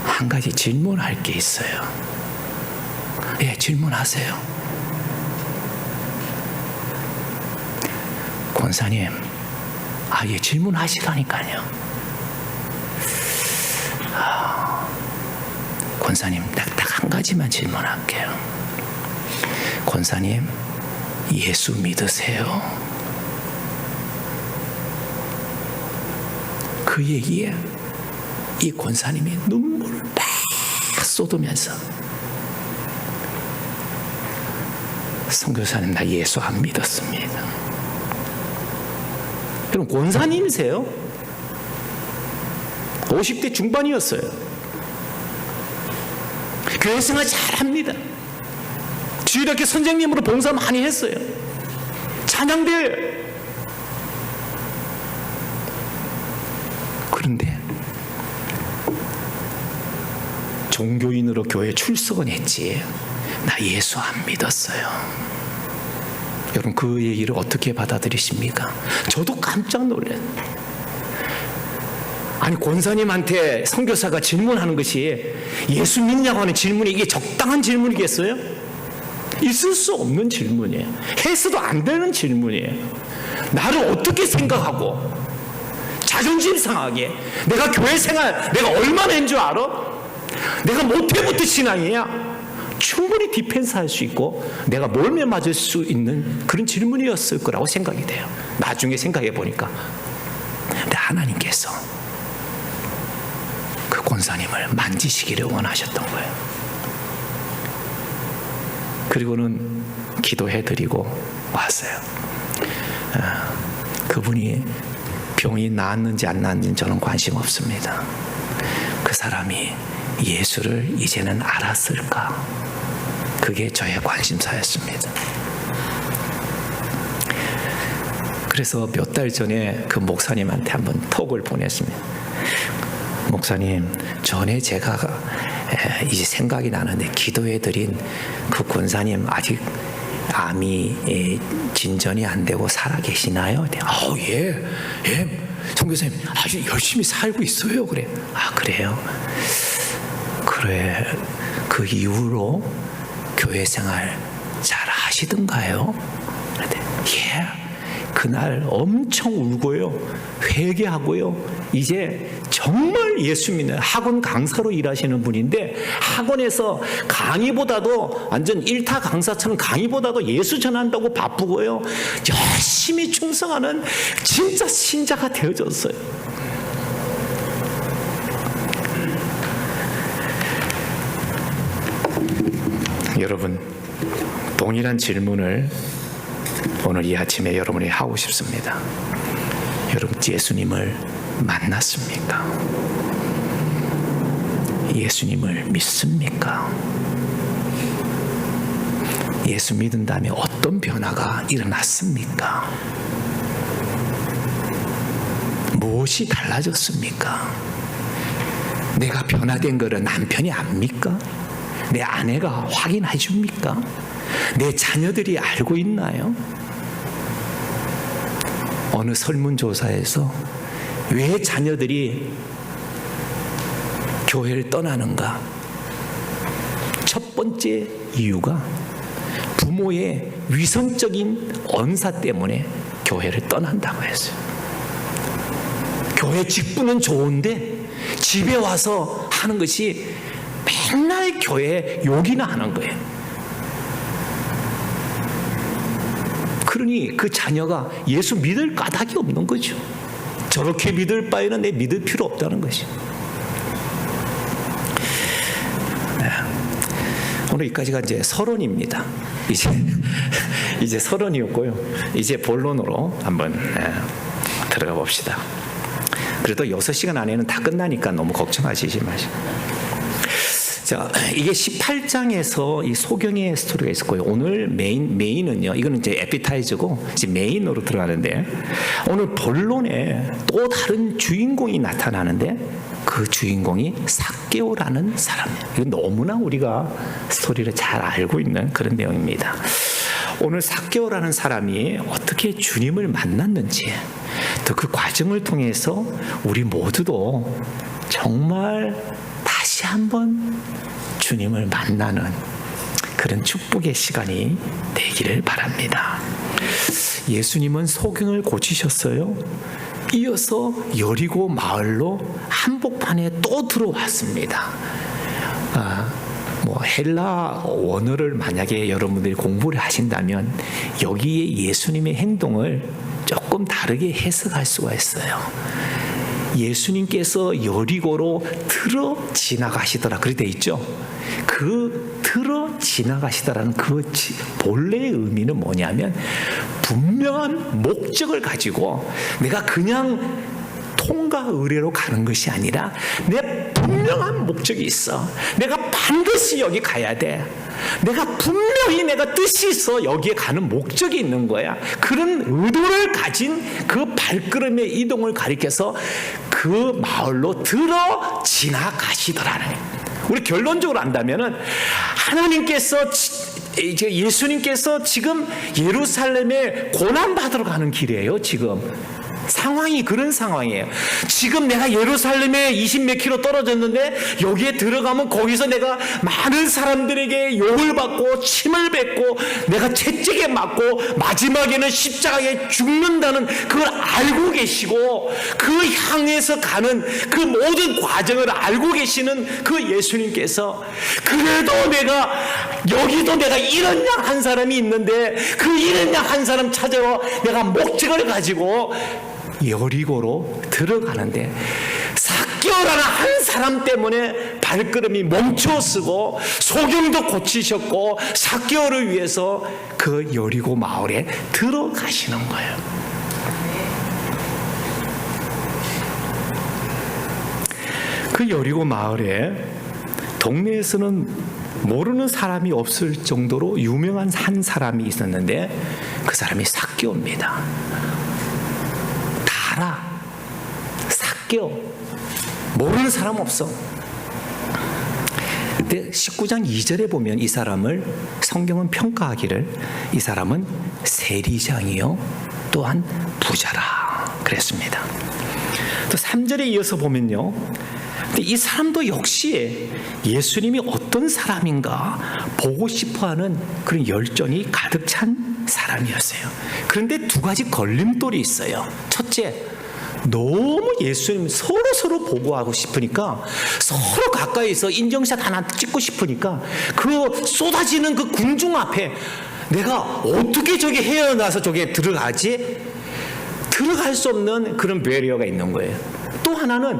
한 가지 질문할 게 있어요. 예, 질문하세요. 권사님, 예, 질문하시라니까요. 권사님, 딱 한 가지만 질문할게요. 권사님, 예수 믿으세요? 그 얘기에 이 권사님이 눈물을 막 쏟으면서 선교사님, 나 예수 안 믿었습니다. 그럼 권사님이세요? 50대 중반이었어요. 교회 생활 잘합니다. 주일학교 선생님으로 봉사 많이 했어요. 찬양대. 그런데 종교인으로 교회 출석은 했지 나 예수 안 믿었어요. 여러분 그 얘기를 어떻게 받아들이십니까? 저도 깜짝 놀랐어요. 아니 권사님한테 선교사가 질문하는 것이 예수 믿냐고 하는 질문이 이게 적당한 질문이겠어요? 있을 수 없는 질문이에요. 해서도 안 되는 질문이에요. 나를 어떻게 생각하고 자존심 상하게 내가 교회 생활 내가 얼마나 한 줄 알아? 내가 못해부터 신앙이야. 충분히 디펜스 할 수 있고 내가 몰매 맞을 수 있는 그런 질문이었을 거라고 생각이 돼요. 나중에 생각해 보니까. 근데 하나님께서 그 권사님을 만지시기를 원하셨던 거예요. 그리고는 기도해드리고 왔어요. 그분이 병이 나았는지 안 나았는지 저는 관심 없습니다. 그 사람이 예수를 이제는 알았을까? 그게 저의 관심사였습니다. 그래서 몇 달 전에 그 목사님한테 한번 톡을 보냈습니다. 목사님, 전에 제가 이제 생각이 나는데 기도해드린 그 권사님 아직 암이 진전이 안 되고 살아 계시나요? 예, 선교사님 아주 열심히 살고 있어요. 그래. 그래요? 그래. 그 이후로 교회 생활 잘 하시던가요? 예. 그날 엄청 울고요. 회개하고요. 이제 정말 예수 믿는 학원 강사로 일하시는 분인데 학원에서 강의보다도 완전 일타 강사처럼 강의보다도 예수 전한다고 바쁘고요. 열심히 충성하는 진짜 신자가 되어졌어요. 여러분, 동일한 질문을 오늘 이 아침에 여러분이 하고 싶습니다. 여러분, 예수님을 만났습니까? 예수님을 믿습니까? 예수 믿은 다음에 어떤 변화가 일어났습니까? 무엇이 달라졌습니까? 내가 변화된 것을 남편이 압니까? 내 아내가 확인해 줍니까? 내 자녀들이 알고 있나요? 어느 설문조사에서 왜 자녀들이 교회를 떠나는가? 첫 번째 이유가 부모의 위선적인 언사 때문에 교회를 떠난다고 했어요. 교회 직분은 좋은데 집에 와서 하는 것이 맨날 교회 욕이나 하는 거예요. 그러니 그 자녀가 예수 믿을 까닭이 없는 거죠. 저렇게 믿을 바에는 내 믿을 필요 없다는 것이죠. 네. 오늘 여기까지가 이제 서론입니다. 이제 서론이었고요. 이제 본론으로 한번 들어가 봅시다. 그래도 6시간 안에는 다 끝나니까 너무 걱정하시지 마시고. 자, 이게 18장에서 이 소경의 스토리가 있었고요. 오늘 메인은요. 이거는 이제 에피타이저고 이제 메인으로 들어가는데, 오늘 본론에 또 다른 주인공이 나타나는데 그 주인공이 삭개오라는 사람이에요. 이건 너무나 우리가 스토리를 잘 알고 있는 그런 내용입니다. 오늘 삭개오라는 사람이 어떻게 주님을 만났는지, 또 그 과정을 통해서 우리 모두도 정말 다시 한번 주님을 만나는 그런 축복의 시간이 되기를 바랍니다. 예수님은 소경을 고치셨어요. 이어서 여리고 마을로 한복판에 또 들어왔습니다. 헬라 원어를 만약에 여러분들이 공부를 하신다면 여기에 예수님의 행동을 조금 다르게 해석할 수가 있어요. 예수님께서 여리고로 들어 지나가시더라, 그렇게 돼 있죠. 그 들어 지나가시더라는 그 본래의 의미는 뭐냐면 분명한 목적을 가지고 내가 그냥 통과 의례로 가는 것이 아니라 내 분명한 목적이 있어. 내가 반드시 여기 가야 돼. 내가 분명히 내가 뜻이 있어 여기에 가는 목적이 있는 거야. 그런 의도를 가진 그 발걸음의 이동을 가리켜서 그 마을로 들어 지나가시더라는 거예요. 우리 결론적으로 한다면은 하나님께서 예수님께서 지금 예루살렘에 고난 받으러 가는 길이에요. 지금 상황이 그런 상황이에요. 지금 내가 예루살렘에 20몇 킬로 떨어졌는데 여기에 들어가면 거기서 내가 많은 사람들에게 욕을 받고 침을 뱉고 내가 채찍에 맞고 마지막에는 십자가에 죽는다는 그걸 알고 계시고 그 향해서 가는 그 모든 과정을 알고 계시는 그 예수님께서 그래도 내가 여기도 내가 이런 양 한 사람이 있는데 그 이런 양 한 사람 찾아와 내가 목적을 가지고 여리고로 들어가는데 삭개오라는 한 사람 때문에 발걸음이 멈춰서고 소경도 고치셨고 삭개오를 위해서 그 여리고 마을에 들어가시는 거예요. 그 여리고 마을에 동네에서는 모르는 사람이 없을 정도로 유명한 한 사람이 있었는데 그 사람이 삭개오입니다. 삭개오 모르는 사람 없어. 그때 19장 2절에 보면 이 사람을 성경은 평가하기를 이 사람은 세리장이요 또한 부자라 그랬습니다. 또 3절에 이어서 보면요, 이 사람도 역시 예수님이 어떤 사람인가 보고 싶어하는 그런 열정이 가득 찬 사람이었어요. 그런데 두 가지 걸림돌이 있어요. 첫째, 너무 예수님 서로 보고하고 싶으니까 서로 가까이서 인정샷 하나 찍고 싶으니까 그 쏟아지는 그 군중 앞에 내가 어떻게 저기 헤어나서 저기에 들어가지? 들어갈 수 없는 그런 배리어가 있는 거예요. 또 하나는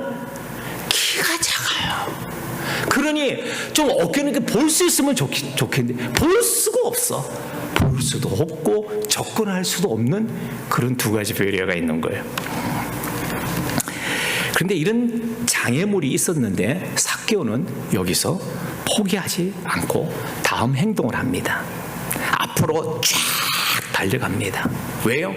키가 작아요. 그러니 좀 어깨는 볼 수 있으면 좋겠는데 볼 수가 없어. 볼 수도 없고 접근할 수도 없는 그런 두 가지 배리어가 있는 거예요. 그런데 이런 장애물이 있었는데 삭개오는 여기서 포기하지 않고 다음 행동을 합니다. 앞으로 쫙 달려갑니다. 왜요?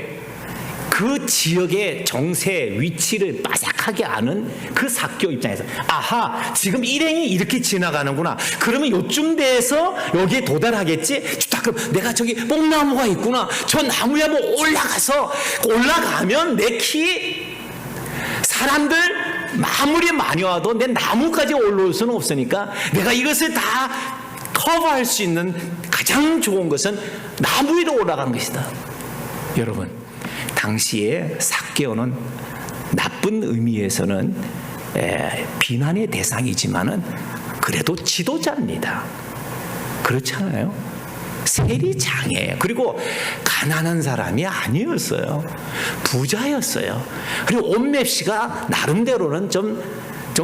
그 지역의 정세, 위치를 빠삭하게 아는 그 삭개오 입장에서 아하, 지금 일행이 이렇게 지나가는구나. 그러면 요쯤 돼서 여기에 도달하겠지? 그럼 내가 저기 뽕나무가 있구나. 저 나무에 한번 올라가면 내 키 사람들 아무리 많이 와도 내 나무까지 올라올 수는 없으니까 내가 이것을 다 커버할 수 있는 가장 좋은 것은 나무 위로 올라가는 것이다. 여러분, 당시에 삭개오는 나쁜 의미에서는 비난의 대상이지만은 그래도 지도자입니다. 그렇잖아요. 세리장이에요. 그리고 가난한 사람이 아니었어요. 부자였어요. 그리고 옷 맵시가 나름대로는 좀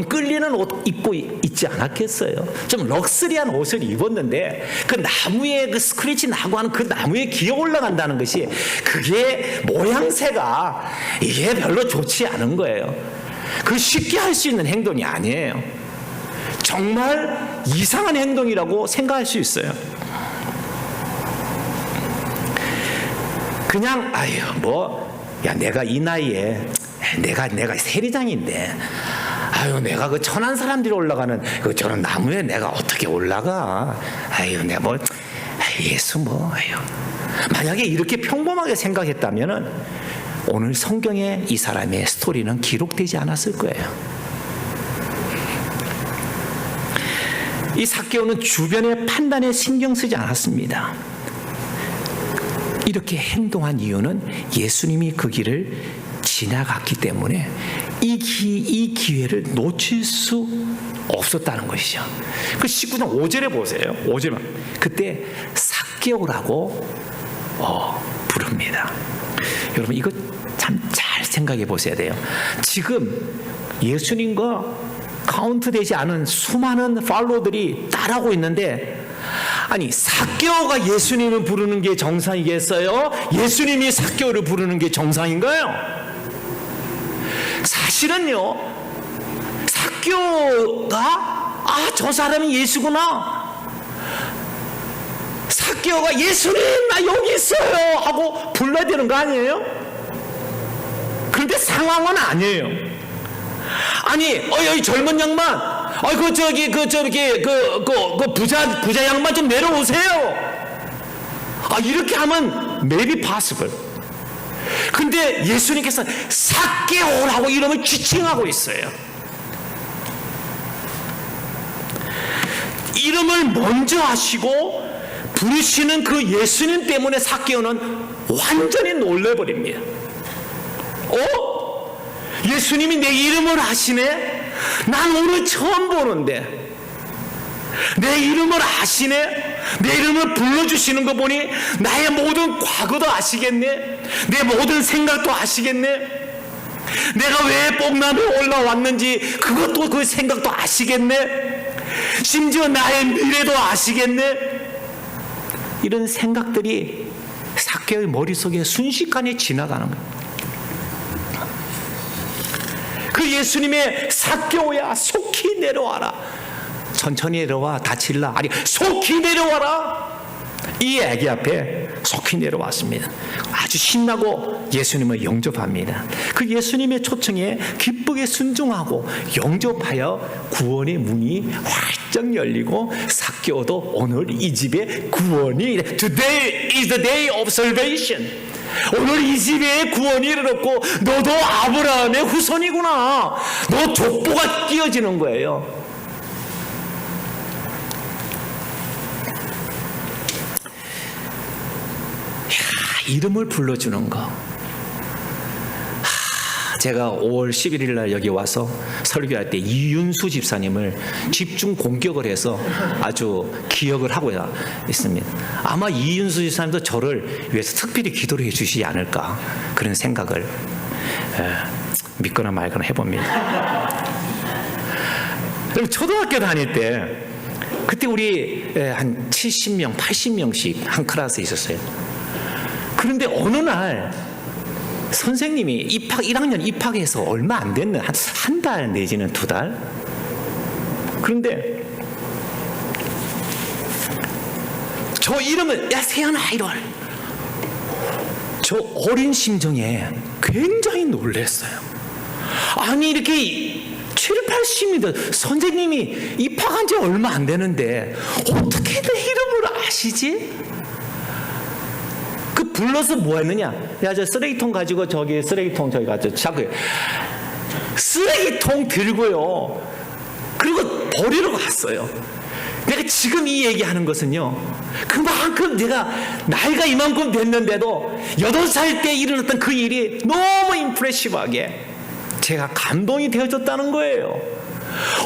끌리는 옷 입고 있지 않았겠어요. 좀 럭셔리한 옷을 입었는데 그 나무에 그 스크래치 나고 하는 그 나무에 기어 올라간다는 것이 그게 모양새가 이게 별로 좋지 않은 거예요. 그 쉽게 할 수 있는 행동이 아니에요. 정말 이상한 행동이라고 생각할 수 있어요. 그냥 내가 이 나이에 내가 세리장인데 내가 그 천한 사람들이 올라가는 저런 나무에 내가 어떻게 올라가? 내가 예수 만약에 이렇게 평범하게 생각했다면은 오늘 성경에 이 사람의 스토리는 기록되지 않았을 거예요. 이 삭개오는 주변의 판단에 신경 쓰지 않았습니다. 이렇게 행동한 이유는 예수님이 그 길을 지나갔기 때문에 이 기회를 놓칠 수 없었다는 것이죠. 그 19장 5절에 보세요. 5절만. 그때 삭개오라고 부릅니다. 여러분 이거 참 잘 생각해 보셔야 돼요. 지금 예수님과 카운트되지 않은 수많은 팔로워들이 따라오고 있는데, 아니 삭개오가 예수님을 부르는 게 정상이겠어요? 예수님이 삭개오를 부르는 게 정상인가요? 사실은요, 삭개오가 저 사람이 예수구나, 삭개오가 예수님 나 여기 있어요 하고 불러야 되는 거 아니에요? 그런데 상황은 아니에요. 아니 여기 젊은 양반, 부자 양반 좀 내려오세요. 이렇게 하면 maybe possible. 근데 예수님께서 삭개오라고 이름을 지칭하고 있어요. 이름을 먼저 하시고 부르시는 그 예수님 때문에 삭개오는 완전히 놀래버립니다. 예수님이 내 이름을 아시네? 난 오늘 처음 보는데 내 이름을 아시네? 내 이름을 불러주시는 거 보니 나의 모든 과거도 아시겠네? 내 모든 생각도 아시겠네? 내가 왜 뽕나무에 올라왔는지 그것도 그 생각도 아시겠네? 심지어 나의 미래도 아시겠네? 이런 생각들이 삭개오의 머릿속에 순식간에 지나가는 거예요. 그 예수님의 삭개오야 속히 내려와라, 천천히 내려와 다칠라, 아니 속히 내려와라, 이 얘기 앞에 속히 내려왔습니다. 아주 신나고 예수님을 영접합니다. 그 예수님의 초청에 기쁘게 순종하고 영접하여 구원의 문이 활짝 열리고 삭개오도 오늘 이 집에 구원이, Today is the day of salvation. 오늘 이 집에 구원이 이르렀고 너도 아브라함의 후손이구나, 너 족보가 띄어지는 거예요. 이름을 불러주는 거. 제가 5월 11일 날 여기 와서 설교할 때 이윤수 집사님을 집중 공격을 해서 아주 기억을 하고 있습니다. 아마 이윤수 집사님도 저를 위해서 특별히 기도를 해주시지 않을까, 그런 생각을 믿거나 말거나 해봅니다. 그럼 초등학교 다닐 때 그때 우리 한 70명, 80명씩 한 클래스에 있었어요. 그런데 어느 날 선생님이 1학년 입학해서 얼마 안 됐는 한 달 내지는 2달. 그런데 저 이름을 세연아 이럴, 저 어린 심정에 굉장히 놀랐어요. 아니 이렇게 7, 80m 선생님이 입학한 지 얼마 안 되는데 어떻게 내 이름을 아시지? 불러서 뭐 했느냐? 저 쓰레기통 가지고 저기 쓰레기통 저기 가서 자꾸 쓰레기통 들고요. 그리고 버리러 갔어요. 내가 지금 이 얘기하는 것은요, 그만큼 내가 나이가 이만큼 됐는데도 8살 때 일어났던 그 일이 너무 임프레시브하게 제가 감동이 되어졌다는 거예요.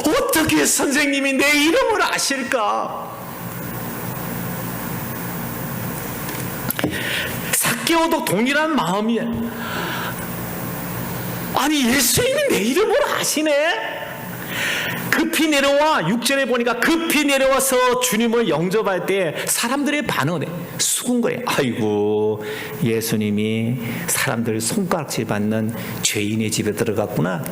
어떻게 선생님이 내 이름을 아실까? 삭개오도 동일한 마음이에요. 아니 예수님이 내 이름을 아시네? 급히 내려와, 6절에 보니까 급히 내려와서 주님을 영접할 때 사람들의 반응은 숙은 거예요. 아이고 예수님이 사람들 손가락질 받는 죄인의 집에 들어갔구나.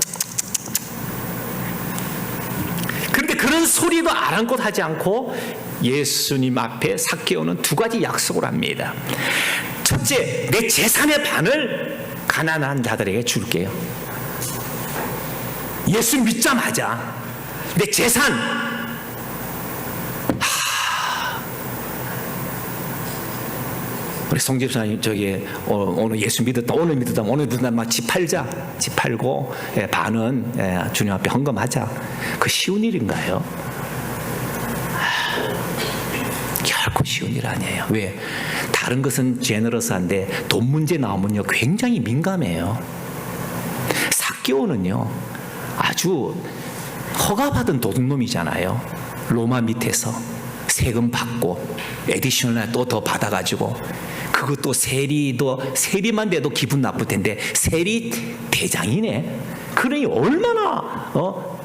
그런데 그런 소리 그래도 아랑곳하지 않고 예수님 앞에 삭개오는 두 가지 약속을 합니다. 첫째, 내 재산의 반을 가난한 자들에게 줄게요. 예수 믿자마자 내 재산, 우리 송 집사님 오늘 예수 믿었다, 오늘 막 집 팔자, 집 팔고 반은 주님 앞에 헌금하자. 그 쉬운 일인가요? 결코 쉬운 일 아니에요. 왜? 다른 것은 제너러스한데 돈 문제 나오면요 굉장히 민감해요. 삭개오는요 아주 허가받은 도둑놈이잖아요. 로마 밑에서 세금 받고 에디셔널 또 더 받아가지고, 그것도 세리만 돼도 기분 나쁠 텐데 세리 대장이네. 그러니 얼마나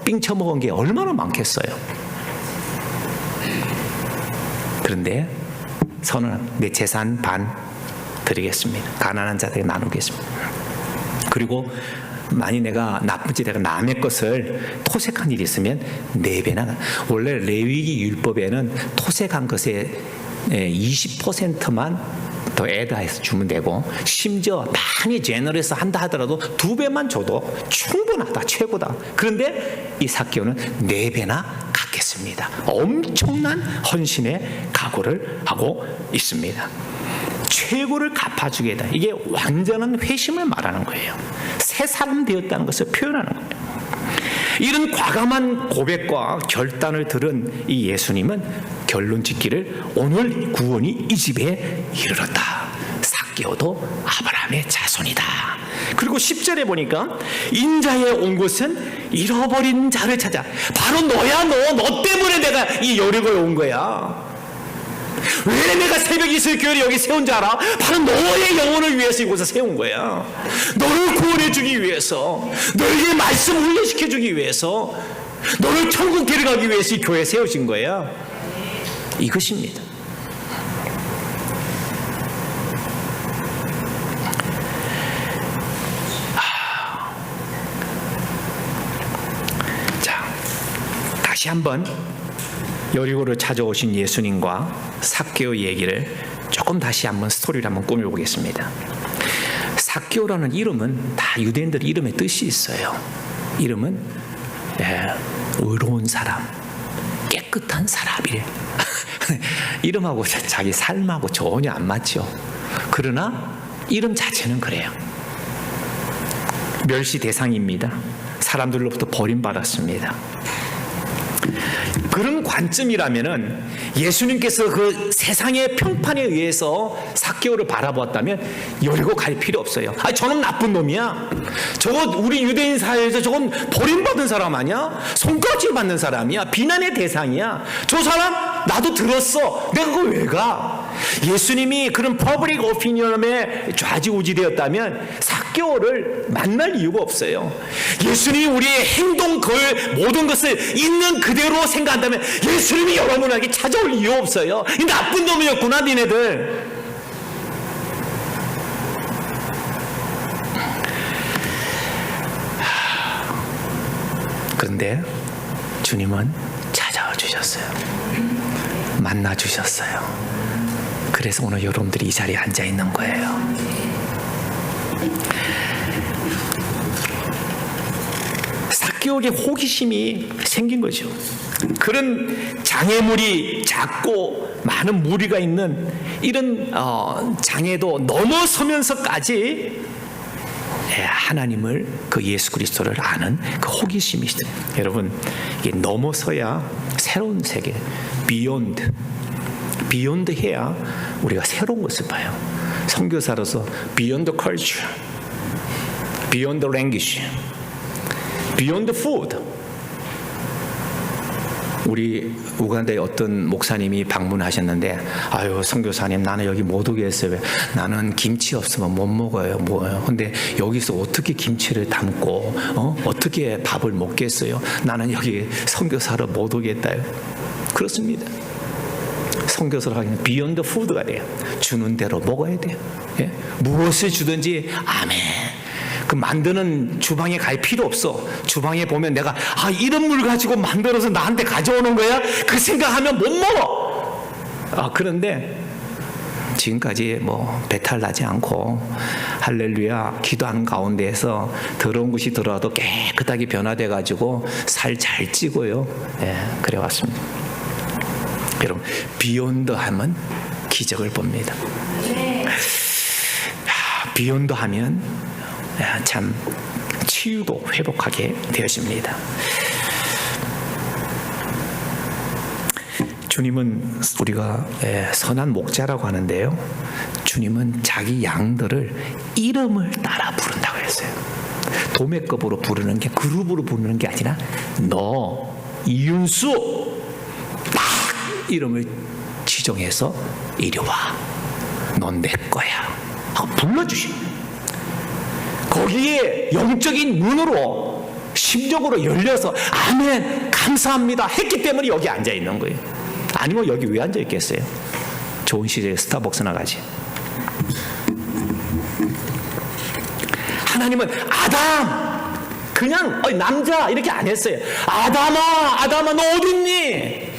삥 쳐먹은 게 얼마나 많겠어요. 그런데 선언, 내 재산 반 드리겠습니다. 가난한 자들에게 나누겠습니다. 그리고 만약 내가 나쁜 짓, 내가 남의 것을 토색한 일이 있으면 4배나. 원래 레위기 율법에는 토색한 것의 20%만 더 애다해서 주면 되고, 심지어 많이 제너러스 한다 하더라도 2배만 줘도 충분하다, 최고다. 그런데 이 삭개오는 4배나 갚겠습니다. 엄청난 헌신의 각오를 하고 있습니다. 최고를 갚아주겠다. 이게 완전한 회심을 말하는 거예요. 새 사람 되었다는 것을 표현하는 거예요. 이런 과감한 고백과 결단을 들은 이 예수님은 결론 짓기를 오늘 구원이 이 집에 이르렀다. 삭개오도 아브라함의 자손이다. 그리고 10절에 보니까 인자에 온 곳은 잃어버린 자를 찾아. 바로 너야. 너 때문에 내가 이 여리고에 온 거야. 왜 내가 새벽 이슬 교회를 여기 세운 줄 알아? 바로 너의 영혼을 위해서 이곳에 세운 거야. 너를 구원해 주기 위해서, 너에게 말씀 훈련시켜 주기 위해서, 너를 천국 데려가기 위해서 이 교회에 세워진 거야. 이것입니다. 자, 다시 한번 여리고를 찾아오신 예수님과 삭개오 얘기를 조금 다시 한번 스토리를 한번 꾸며보겠습니다. 삭개오라는 이름은 다 유대인들 이름의 뜻이 있어요. 이름은 의로운 사람, 깨끗한 사람이래. 이름하고 자기 삶하고 전혀 안 맞죠. 그러나 이름 자체는 그래요. 멸시 대상입니다. 사람들로부터 버림받았습니다. 그런 관점이라면은 예수님께서 그 세상의 평판에 의해서 삭개오를 바라보았다면 여리고 갈 필요 없어요. 저는 나쁜 놈이야. 저거 우리 유대인 사회에서 저건 버림받은 사람 아니야? 손가락질 받는 사람이야. 비난의 대상이야. 저 사람 나도 들었어. 내가 그걸 왜 가? 예수님이 그런 퍼블릭 오피니언에 좌지우지 되었다면 삭개오를 만날 이유가 없어요. 예수님이 우리의 행동, 모든 것을 있는 그대로 생각한다면 예수님이 여러분에게 찾아올 이유 없어요. 이 나쁜 놈이었구나 니네들. 그런데 주님은 찾아와 주셨어요. 만나 주셨어요. 그래서 오늘 여러분들이 이 자리에 앉아 있는 거예요. 삭개오에게 호기심이 생긴 거죠. 그런 장애물이 작고 많은 무리가 있는 이런 장애도 넘어서면서까지 하나님을, 그 예수 그리스도를 아는 그 호기심이시죠. 여러분, 이게 넘어서야 새로운 세계, 비욘드 해야 우리가 새로운 것을 봐요. 선교사로서 beyond the culture, beyond the language, beyond the food. 우리 우간다에 어떤 목사님이 방문하셨는데, 아유 선교사님, 나는 여기 못 오겠어요. 나는 김치 없으면 못 먹어요. 뭐예요? 근데 여기서 어떻게 김치를 담고 어떻게 밥을 먹겠어요? 나는 여기 선교사로 못 오겠다요. 그렇습니다. 선교사를 하기는 비욘드 푸드가 돼요. 주는 대로 먹어야 돼요. 예? 무엇을 주든지 아멘. 그 만드는 주방에 갈 필요 없어. 주방에 보면 내가 이런 물 가지고 만들어서 나한테 가져오는 거야? 그 생각하면 못 먹어. 그런데 지금까지 뭐 배탈 나지 않고 할렐루야 기도하는 가운데에서 더러운 것이 들어와도 깨끗하게 변화돼 가지고 살 잘 찌고요. 그래 왔습니다. 여러분, 비욘드 하면 기적을 봅니다. 비욘드 하면 참 치유도 회복하게 되어집니다. 주님은 우리가 선한 목자라고 하는데요, 주님은 자기 양들을 이름을 따라 부른다고 했어요. 도매급으로 부르는 게, 그룹으로 부르는 게 아니라 너 이윤수 딱 이름을 지정해서 이리 와, 넌 내 거야 하고 불러주시. 거기에 영적인 눈으로 심적으로 열려서 아멘 감사합니다 했기 때문에 여기 앉아 있는 거예요. 아니면 여기 왜 앉아 있겠어요? 좋은 시절에 스타벅스나 가지. 하나님은 아담 그냥 남자 이렇게 안 했어요. 아담아 너 어딨니?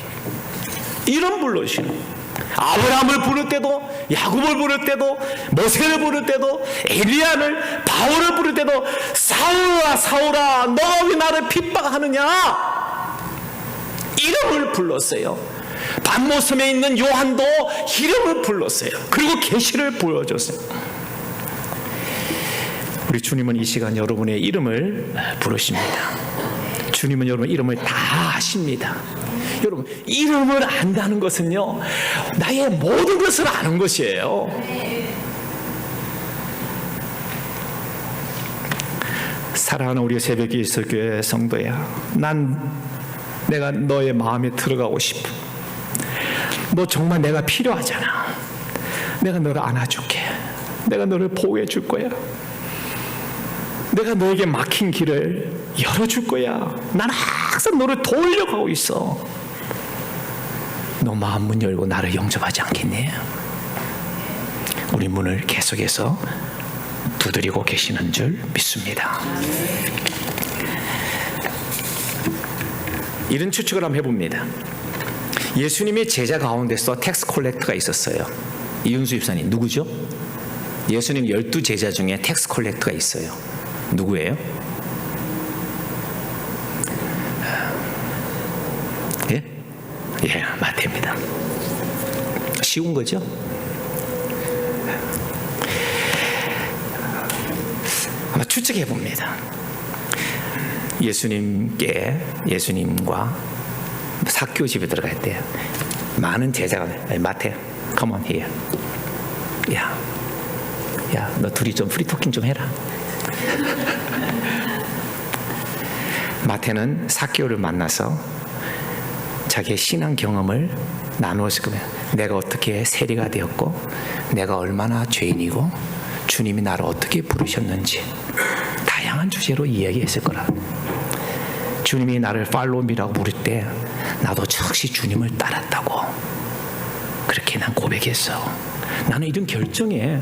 이름 불러주시는. 아브라함을 부를 때도, 야곱을 부를 때도, 모세를 부를 때도, 엘리야를, 바울을 부를 때도 사울아 너 왜 나를 핍박하느냐? 이름을 불렀어요. 반모섬에 있는 요한도 이름을 불렀어요. 그리고 계시를 보여줬어요. 우리 주님은 이 시간 여러분의 이름을 부르십니다. 주님은 여러분 이름을 다 아십니다. 여러분, 이름을 안다는 것은요, 나의 모든 것을 아는 것이에요. 사랑하는 우리 새벽 기술교회 성도야, 내가 너의 마음에 들어가고 싶어. 너 정말 내가 필요하잖아. 내가 너를 안아줄게. 내가 너를 보호해 줄 거야. 내가 너에게 막힌 길을 열어줄 거야. 난 항상 너를 도우려고 하고 있어. 너 마음 문 열고 나를 영접하지 않겠니? 우리 문을 계속해서 두드리고 계시는 줄 믿습니다. 이런 추측을 한번 해봅니다. 예수님의 제자 가운데서 텍스 콜렉터가 있었어요. 이윤수 집사님 누구죠? 예수님 12제자 중에 텍스 콜렉터가 있어요. 누구예요? 예, 마태입니다. 쉬운 거죠? 한번 추측해 봅니다. 예수님과 삭개오 집에 들어갈 때 많은 제자가 마태, come on here. 야, 너 둘이 좀 프리토킹 좀 해라. 마태는 삭개오를 만나서 자기의 신앙 경험을 나누었을 겁니다. 내가 어떻게 세리가 되었고, 내가 얼마나 죄인이고, 주님이 나를 어떻게 부르셨는지 다양한 주제로 이야기했을 거라. 주님이 나를 팔로우미라고 부를 때 나도 즉시 주님을 따랐다고 그렇게 난 고백했어. 나는 이런 결정에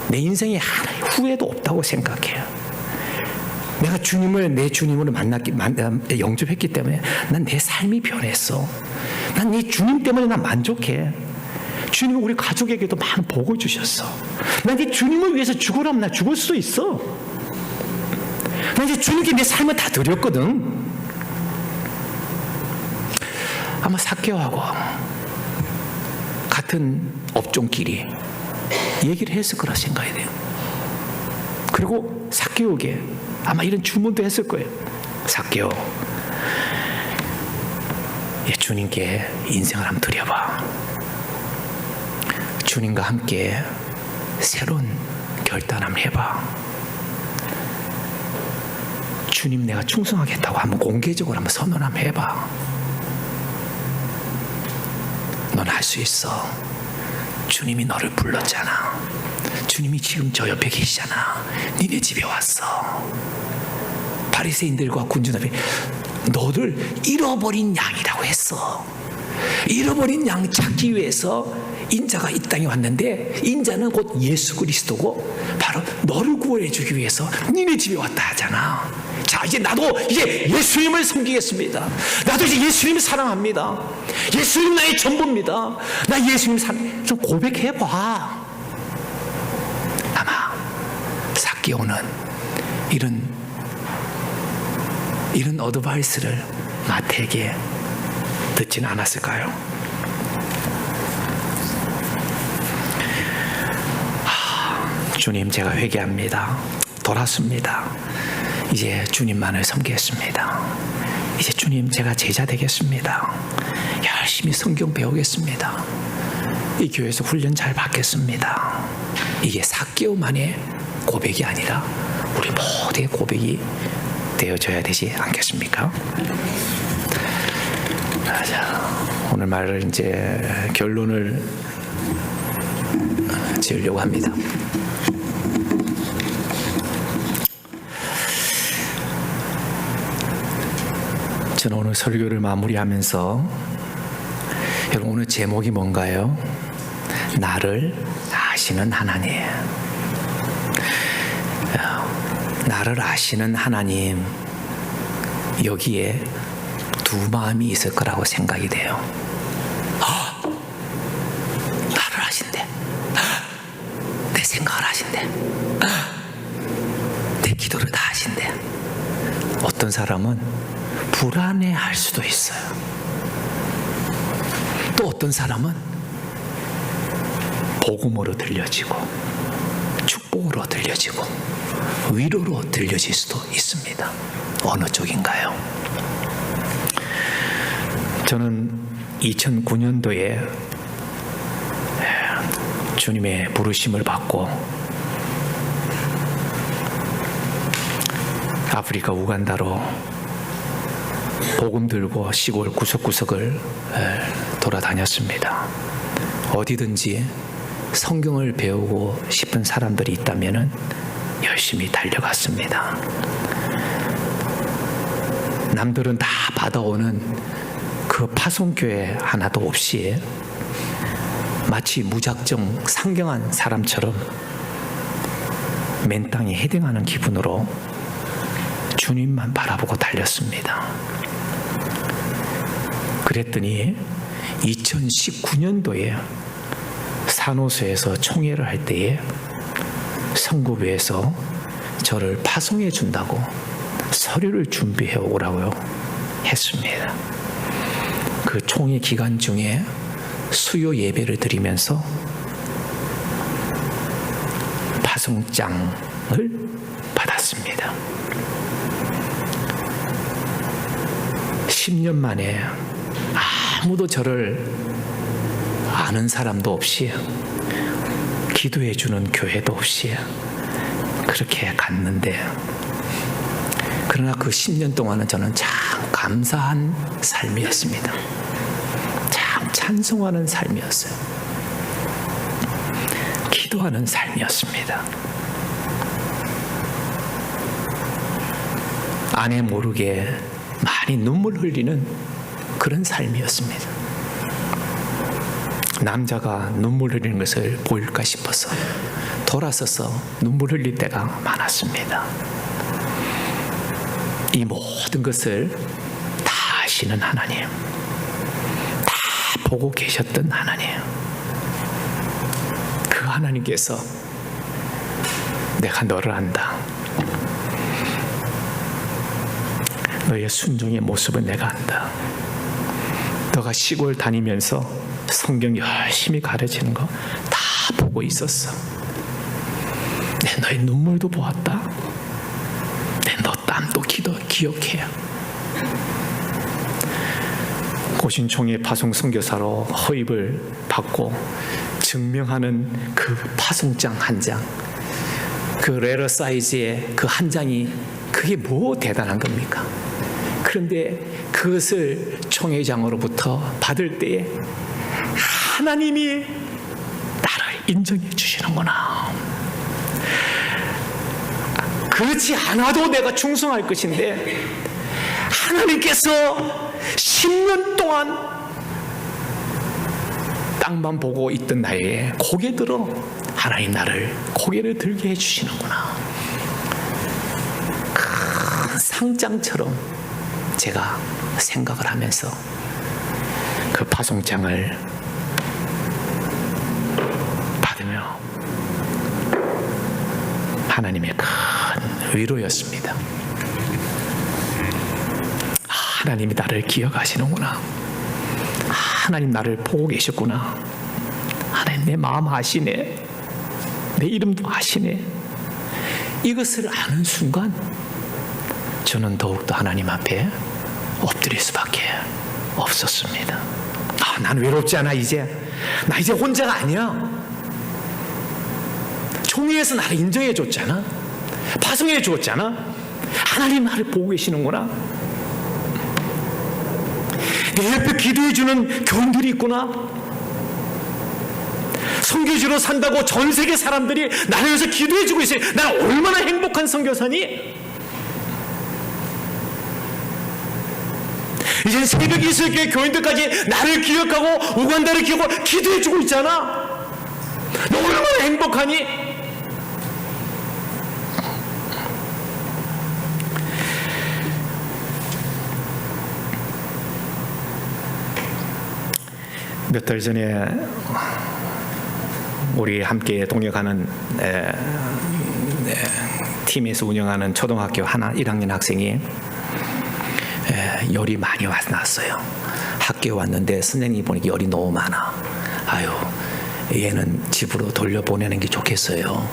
내 인생에 하나의 후회도 없다고 생각해요. 내가 주님을 내 주님으로 영접했기 때문에 난 내 삶이 변했어. 난 이 주님 때문에 난 만족해. 주님은 우리 가족에게도 많은 복을 주셨어. 난 이제 주님을 위해서 죽으라면 나 죽을 수도 있어. 난 이제 주님께 내 삶을 다 드렸거든. 아마 삭개오하고 같은 업종끼리 얘기를 했을 거라 생각이 돼요. 그리고 삭개오에게 아마 이런 주문도 했을 거예요. 삭개오, 주님께 인생을 한번 드려봐. 주님과 함께 새로운 결단 한번 해봐. 주님 내가 충성하겠다고 한번 공개적으로 한번 선언 한번 해봐. 넌 할 수 있어. 주님이 너를 불렀잖아. 주님이 지금 저 옆에 계시잖아. 니네 집에 왔어. 바리새인들과 군중 앞에 너를 잃어버린 양이라고 했어. 잃어버린 양 찾기 위해서 인자가 이 땅에 왔는데 인자는 곧 예수 그리스도고 바로 너를 구원해 주기 위해서 니네 집에 왔다 하잖아. 자, 이제 나도 이제 예수님을 섬기겠습니다. 나도 이제 예수님을 사랑합니다. 예수님 나의 전부입니다. 나 예수님 사랑. 좀 고백해봐. 아마 삭개오는 이런 어드바이스를 마태에게 듣지는 않았을까요? 주님, 제가 회개합니다. 돌았습니다. 이제 주님만을 섬기겠습니다. 이제 주님, 제가 제자 되겠습니다. 열심히 성경 배우겠습니다. 이 교회에서 훈련 잘 받겠습니다. 이게 삭개오만의 고백이 아니라 우리 모두의 고백이 되어져야 되지 않겠습니까? 자, 오늘 말을 이제 결론을 지으려고 합니다. 저는 오늘 설교를 마무리하면서 여러분, 오늘 제목이 뭔가요? 나를 아시는 하나님. 나를 아시는 하나님, 여기에 두 마음이 있을 거라고 생각이 돼요. 나를 아신대. 내 생각을 아신대. 내 기도를 다 아신대. 어떤 사람은 불안해할 수도 있어요. 또 어떤 사람은 복음으로 들려지고 축복으로 들려지고 위로로 들려질 수도 있습니다. 어느 쪽인가요? 저는 2009년도에 주님의 부르심을 받고 아프리카 우간다로 복음 들고 시골 구석구석을 돌아다녔습니다. 어디든지 성경을 배우고 싶은 사람들이 있다면 열심히 달려갔습니다. 남들은 다 받아오는 그 파송교회 하나도 없이 마치 무작정 상경한 사람처럼 맨 땅에 헤딩하는 기분으로 주님만 바라보고 달렸습니다. 그랬더니 2019년도에 산호소에서 총회를 할 때에 성구부에서 저를 파송해 준다고 서류를 준비해 오라고 했습니다. 그 총회 기간 중에 수요 예배를 드리면서 파송장을 받았습니다. 10년 만에 아무도 저를 아는 사람도 없이 기도해 주는 교회도 없이 그렇게 갔는데, 그러나 그 10년 동안은 저는 참 감사한 삶이었습니다. 참 찬송하는 삶이었어요. 기도하는 삶이었습니다. 아내 모르게 많이 눈물 흘리는 그런 삶이었습니다. 남자가 눈물 흘리는 것을 보일까 싶어서 돌아서서 눈물 흘릴 때가 많았습니다. 이 모든 것을 다 아시는 하나님, 다 보고 계셨던 하나님, 그 하나님께서 내가 너를 안다, 너의 순종의 모습은 내가 안다, 너가 시골 다니면서 성경 열심히 가르치는 거 다 보고 있었어. 내 너의 눈물도 보았다. 내 너 땀도 기억해. 고신총회 파송 선교사로 허입을 받고 증명하는 그 파송장 한 장, 그 레러 사이즈의 그 한 장이 그게 뭐 대단한 겁니까? 그런데 그것을 총회장으로부터 받을 때에 하나님이 나를 인정해 주시는구나. 그렇지 않아도 내가 충성할 것인데 하나님께서 10년 동안 땅만 보고 있던 나에 고개 들어 하나님 나를 고개를 들게 해주시는구나. 큰 상장처럼 제가 생각을 하면서 그 파송장을 받으며 하나님의 큰 위로였습니다. 하나님이 나를 기억하시는구나. 하나님 나를 보고 계셨구나. 하나님 내 마음 아시네. 내 이름도 아시네. 이것을 아는 순간 저는 더욱더 하나님 앞에 엎드릴 수밖에 없었습니다. 난 외롭지 않아. 이제 나 이제 혼자가 아니야. 종이에서 나를 인정해 줬잖아. 파송해 줬잖아. 하나님 나를 보고 계시는구나. 내 옆에 기도해 주는 교인들이 있구나. 선교지로 산다고 전 세계 사람들이 나를 위해서 기도해 주고 있어요. 난 얼마나 행복한 선교사니? 이제 새벽 이슬교회 교인들까지 나를 기억하고 우간다를 기억하고 기도해 주고 있잖아. 너 얼마나 행복하니? 몇 달 전에 우리 함께 동역하는 팀에서 운영하는 초등학교 1학년 학생이 열이 많이 났어요. 학교에 왔는데 선생님이 보니까 열이 너무 많아. 아유, 얘는 집으로 돌려보내는 게 좋겠어요.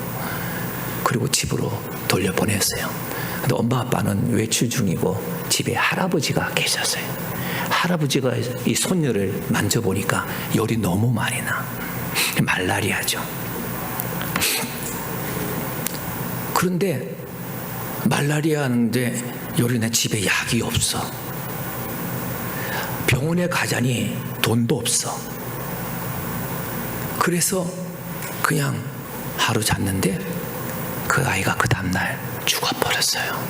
그리고 집으로 돌려보냈어요. 근데 엄마 아빠는 외출 중이고 집에 할아버지가 계셨어요. 할아버지가 이 손녀를 만져보니까 열이 너무 많이 나. 말라리아죠. 그런데 말라리아인데 열이 나 집에 약이 없어. 병원에 가자니 돈도 없어. 그래서 그냥 하루 잤는데 그 아이가 그 다음날 죽어버렸어요.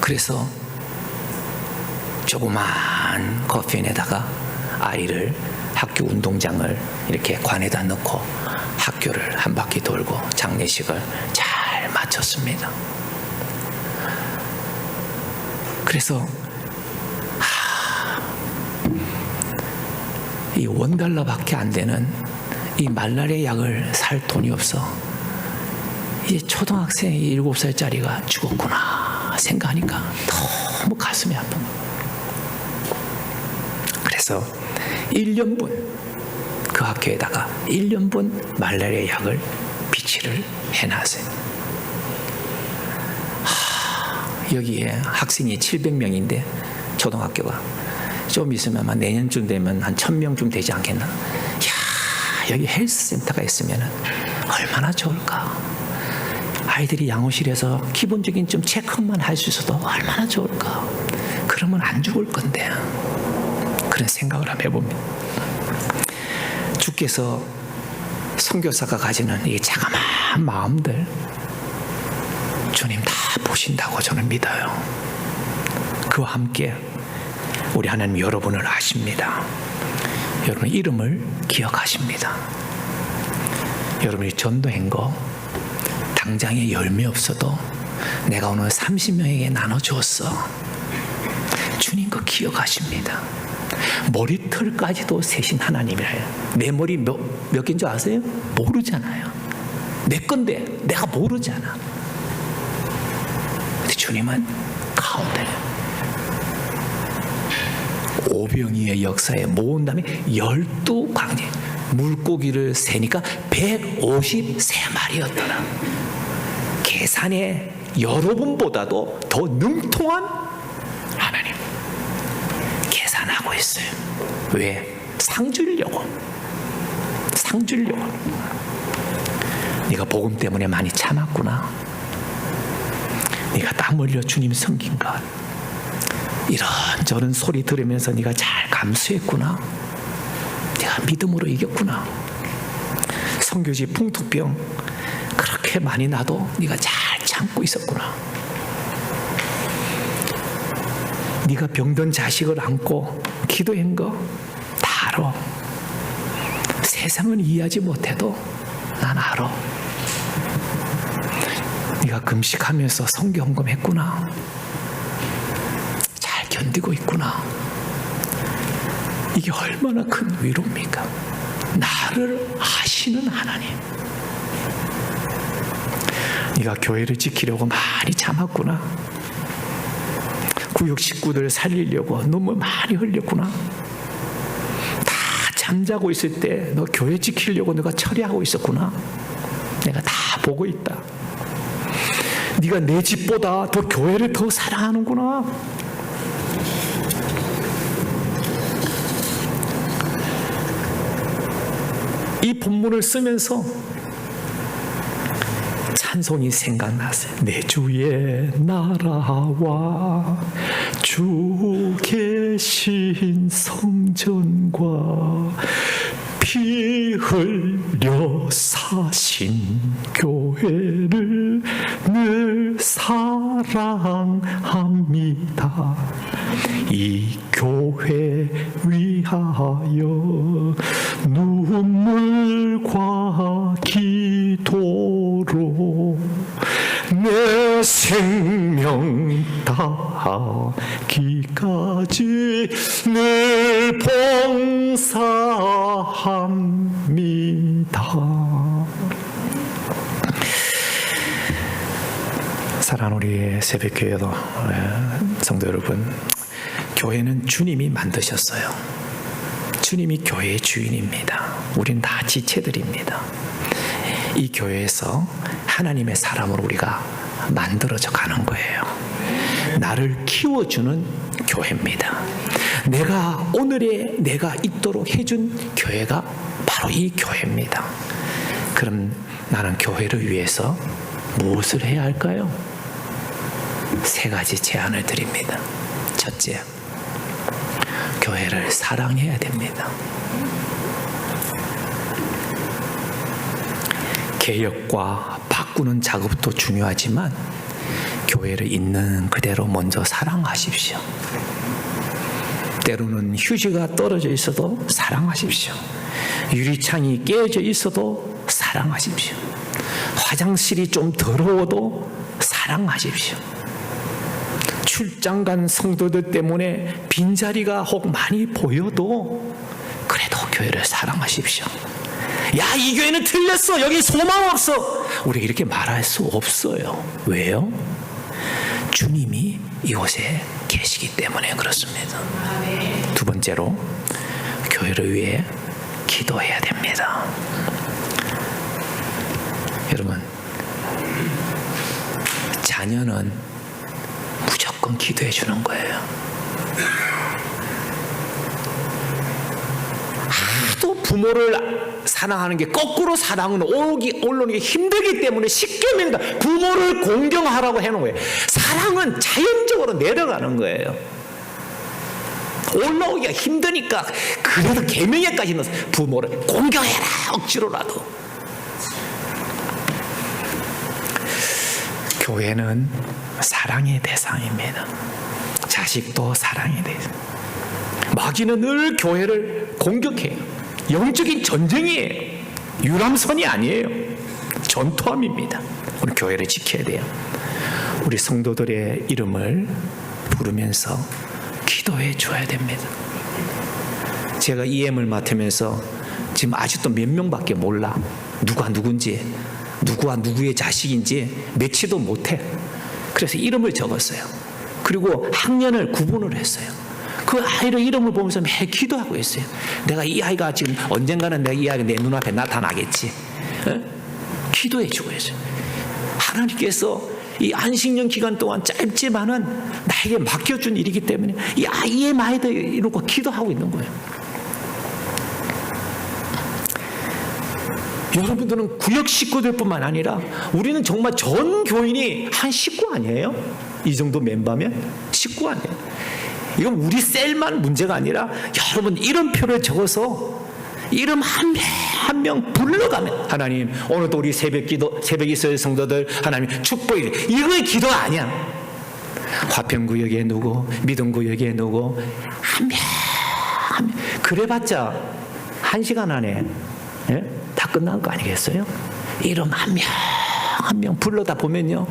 그래서 조그만 커피인에다가 아이를 학교 운동장을 이렇게 관에다 넣고 학교를 한 바퀴 돌고 장례식을 잘 마쳤습니다. 그래서 이 $1밖에 안 되는 이 말라리아 약을 살 돈이 없어. 이제 초등학생 7살짜리가 죽었구나 생각하니까 너무 가슴이 아픈 거예요. 그래서 1년분 그 학교에다가 1년분 말라리아 약을 비치를 해놨어요. 여기에 학생이 700명인데 초등학교가 좀 있으면 아마 내년쯤 되면 한 1000명쯤 되지 않겠나. 야, 여기 헬스센터가 있으면 얼마나 좋을까. 아이들이 양호실에서 기본적인 좀 체크만 할 수 있어도 얼마나 좋을까. 그러면 안 죽을 건데. 그런 생각을 한번 해봅니다. 주께서 선교사가 가지는 이 자그마한 마음들 주님 다 보신다고 저는 믿어요. 그와 함께 우리 하나님 여러분을 아십니다. 여러분 이름을 기억하십니다. 여러분이 전도한 거 당장에 열매 없어도 내가 오늘 30명에게 나눠주었어. 주님 그 기억하십니다. 머리털까지도 세신 하나님이래요. 내 머리 몇 개인 줄 아세요? 모르잖아요. 내 건데 내가 모르잖아. 근데 주님은 가운데 오병이의 역사에 모은 다음에 12광지 물고기를 세니까 153마리였더라. 계산에 여러분보다도 더 능통한 하나님 계산하고 있어요. 왜? 상 주려고. 네가 복음 때문에 많이 참았구나. 네가 땀 흘려 주님 섬긴 것, 이런저런 소리 들으면서 네가 잘 감수했구나. 네가 믿음으로 이겼구나. 선교지 풍토병 그렇게 많이 나도 네가 잘 참고 있었구나. 네가 병든 자식을 안고 기도한 거 다 알아. 세상은 이해하지 못해도 난 알아. 네가 금식하면서 성경검했구나. 잘 견디고 있구나. 이게 얼마나 큰 위로입니까? 나를 아시는 하나님. 네가 교회를 지키려고 많이 참았구나. 구역 식구들 살리려고 눈물 많이 흘렸구나. 다 잠자고 있을 때 너 교회 지키려고 너가 처리하고 있었구나. 내가 다 보고 있다. 네가 내 집보다 더 교회를 더 사랑하는구나. 이 본문을 쓰면서 찬송이 생각났어요. 내 주의 나라와 주 계신 성전과 피 흘려 사신 교회를 늘 사랑합니다. 이 교회 위하여 눈물과 기도로 내 생명 다하기까지 늘 봉사합니다. 사랑하는 우리 새벽교회도 성도 여러분, 교회는 주님이 만드셨어요. 주님이 교회의 주인입니다. 우린 다 지체들입니다. 이 교회에서 하나님의 사람으로 우리가 만들어져 가는 거예요. 나를 키워주는 교회입니다. 내가 오늘의 내가 있도록 해준 교회가 바로 이 교회입니다. 그럼 나는 교회를 위해서 무엇을 해야 할까요? 3가지 제안을 드립니다. 첫째, 교회를 사랑해야 됩니다. 개혁과 바꾸는 작업도 중요하지만 교회를 있는 그대로 먼저 사랑하십시오. 때로는 휴지가 떨어져 있어도 사랑하십시오. 유리창이 깨어져 있어도 사랑하십시오. 화장실이 좀 더러워도 사랑하십시오. 출장 간 성도들 때문에 빈자리가 혹 많이 보여도 그래도 교회를 사랑하십시오. 야, 이 교회는 틀렸어. 여기 소망 없어. 우리가 이렇게 말할 수 없어요. 왜요? 주님이 이곳에 계시기 때문에 그렇습니다. 2번째로, 교회를 위해 기도해야 됩니다. 여러분, 자녀는 무조건 기도해 주는 거예요. 하도 부모를 사랑하는 게 거꾸로 사랑은 올라오는 게 힘들기 때문에 쉽게 맨다. 부모를 공경하라고 해놓은 거예요. 사랑은 자연적으로 내려가는 거예요. 올라오기가 힘드니까 그래도 계명에까지는 부모를 공경해라, 억지로라도. 교회는 사랑의 대상입니다. 자식도 사랑의 대상. 마귀는 늘 교회를 공격해요. 영적인 전쟁이에요. 유람선이 아니에요. 전투함입니다. 우리 교회를 지켜야 돼요. 우리 성도들의 이름을 부르면서 기도해 줘야 됩니다. 제가 EM을 맡으면서 지금 아직도 몇 명밖에 몰라. 누가 누군지, 누구와 누구의 자식인지 매치도 못해. 그래서 이름을 적었어요. 그리고 학년을 구분을 했어요. 그 아이의 이름을 보면서 매일 기도하고 있어요. 내가 이 아이가 지금 언젠가는 내가 이 아이가 내 눈앞에 나타나겠지. 기도해 주고 있어요. 하나님께서 이 안식년 기간 동안 짧지만은 나에게 맡겨준 일이기 때문에 이 아이의 마이도 이러고 기도하고 있는 거예요. 여러분들은 구역 식구들뿐만 아니라 우리는 정말 전 교인이 한 식구 아니에요? 이 정도 멤버면 식구 아니에요? 이건 우리 셀만 문제가 아니라 여러분 이름표를 적어서 이름 한 명 불러가면 하나님 오늘도 우리 새벽 이스라엘 성도들 하나님 축복이 이거의 기도 아니야. 화평구역에 누구, 믿음구역에 누구 한 명 그래봤자 1시간 안에 예? 다 끝난 거 아니겠어요? 이름 한 명 한 명 불러다 보면요,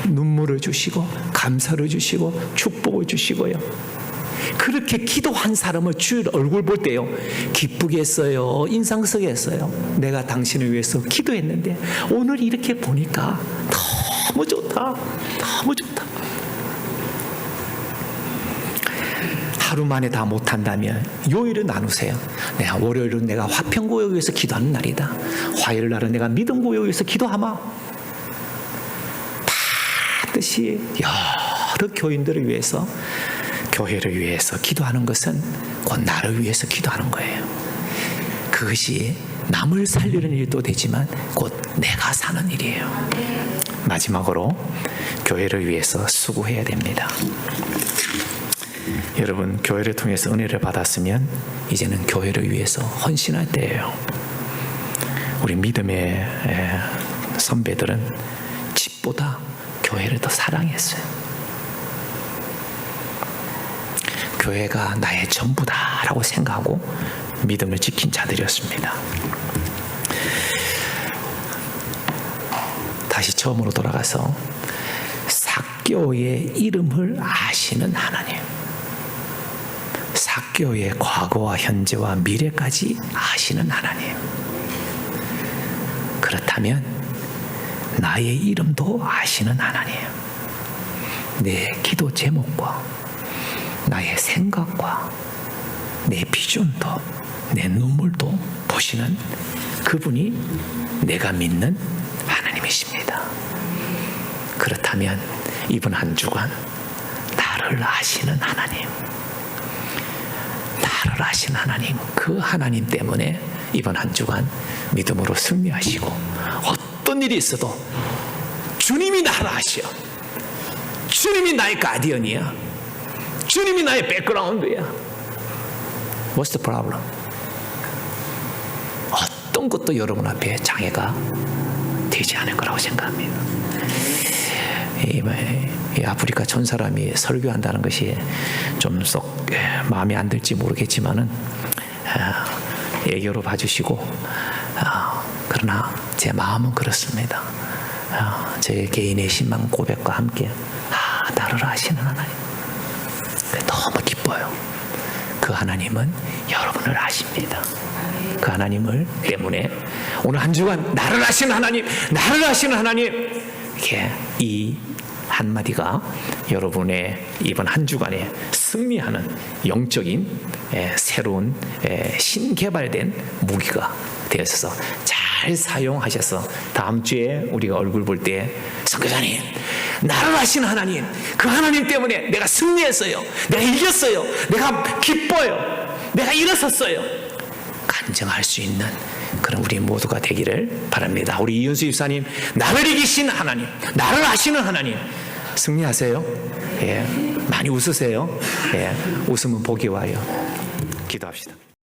눈물을 주시고 감사를 주시고 축복을 주시고요. 그렇게 기도한 사람을 주의 얼굴 볼 때요, 기쁘게 했어요, 인상 쓰게 했어요. 내가 당신을 위해서 기도했는데 오늘 이렇게 보니까 너무 좋다, 너무 좋다. 하루 만에 다 못한다면 요일을 나누세요. 내가 월요일은 내가 화평고역을 위해서 기도하는 날이다. 화요일 날은 내가 믿음고역을 위해서 기도하마. 반드시 여러 교인들을 위해서, 교회를 위해서 기도하는 것은 곧 나를 위해서 기도하는 거예요. 그것이 남을 살리는 일도 되지만 곧 내가 사는 일이에요. 마지막으로 교회를 위해서 수고해야 됩니다. 여러분, 교회를 통해서 은혜를 받았으면 이제는 교회를 위해서 헌신할 때예요. 우리 믿음의 선배들은 집보다 교회를 더 사랑했어요. 교회가 나의 전부다라고 생각하고 믿음을 지킨 자들이었습니다. 다시 처음으로 돌아가서 삭개오의 이름을 아시는 하나님, 삭개오의 과거와 현재와 미래까지 아시는 하나님, 그렇다면 나의 이름도 아시는 하나님, 내 기도 제목과 나의 생각과 내 비전도 내 눈물도 보시는 그분이 내가 믿는 하나님이십니다. 그렇다면 이번 한 주간 나를 아시는 하나님, 나를 아시는 하나님, 그 하나님 때문에 이번 한 주간 믿음으로 승리하시고 어떤 일이 있어도 주님이 나를 아시어, 주님이 나의 가디언이야, 주님이 나의 백그라운드야. What's the problem? 어떤 것도 여러분 앞에 장애가 되지 않을 거라고 생각합니다. 이 아프리카 전 사람이 설교한다는 것이 좀 썩 마음에 안 들지 모르겠지만은 애교로 봐주시고, 그러나 제 마음은 그렇습니다. 제 개인의 신망 고백과 함께 나를 아시는 하나님, 너무 기뻐요. 그 하나님은 여러분을 아십니다. 그 하나님을 때문에 오늘 한 주간 나를 아시는 하나님, 나를 아시는 하나님, 이렇게 이 한마디가 여러분의 이번 한 주간에 승리하는 영적인 새로운 신개발된 무기가 되어서 잘 사용하셔서 다음 주에 우리가 얼굴 볼 때 선교사님, 나를 아시는 하나님, 그 하나님 때문에 내가 승리했어요, 내가 이겼어요, 내가 기뻐요, 내가 일어섰어요, 간증할 수 있는 그런 우리 모두가 되기를 바랍니다. 우리 이윤수 집사님, 나를 이기신 하나님, 나를 아시는 하나님, 승리하세요. 많이 웃으세요. 웃으면 복이 와요. 기도합시다.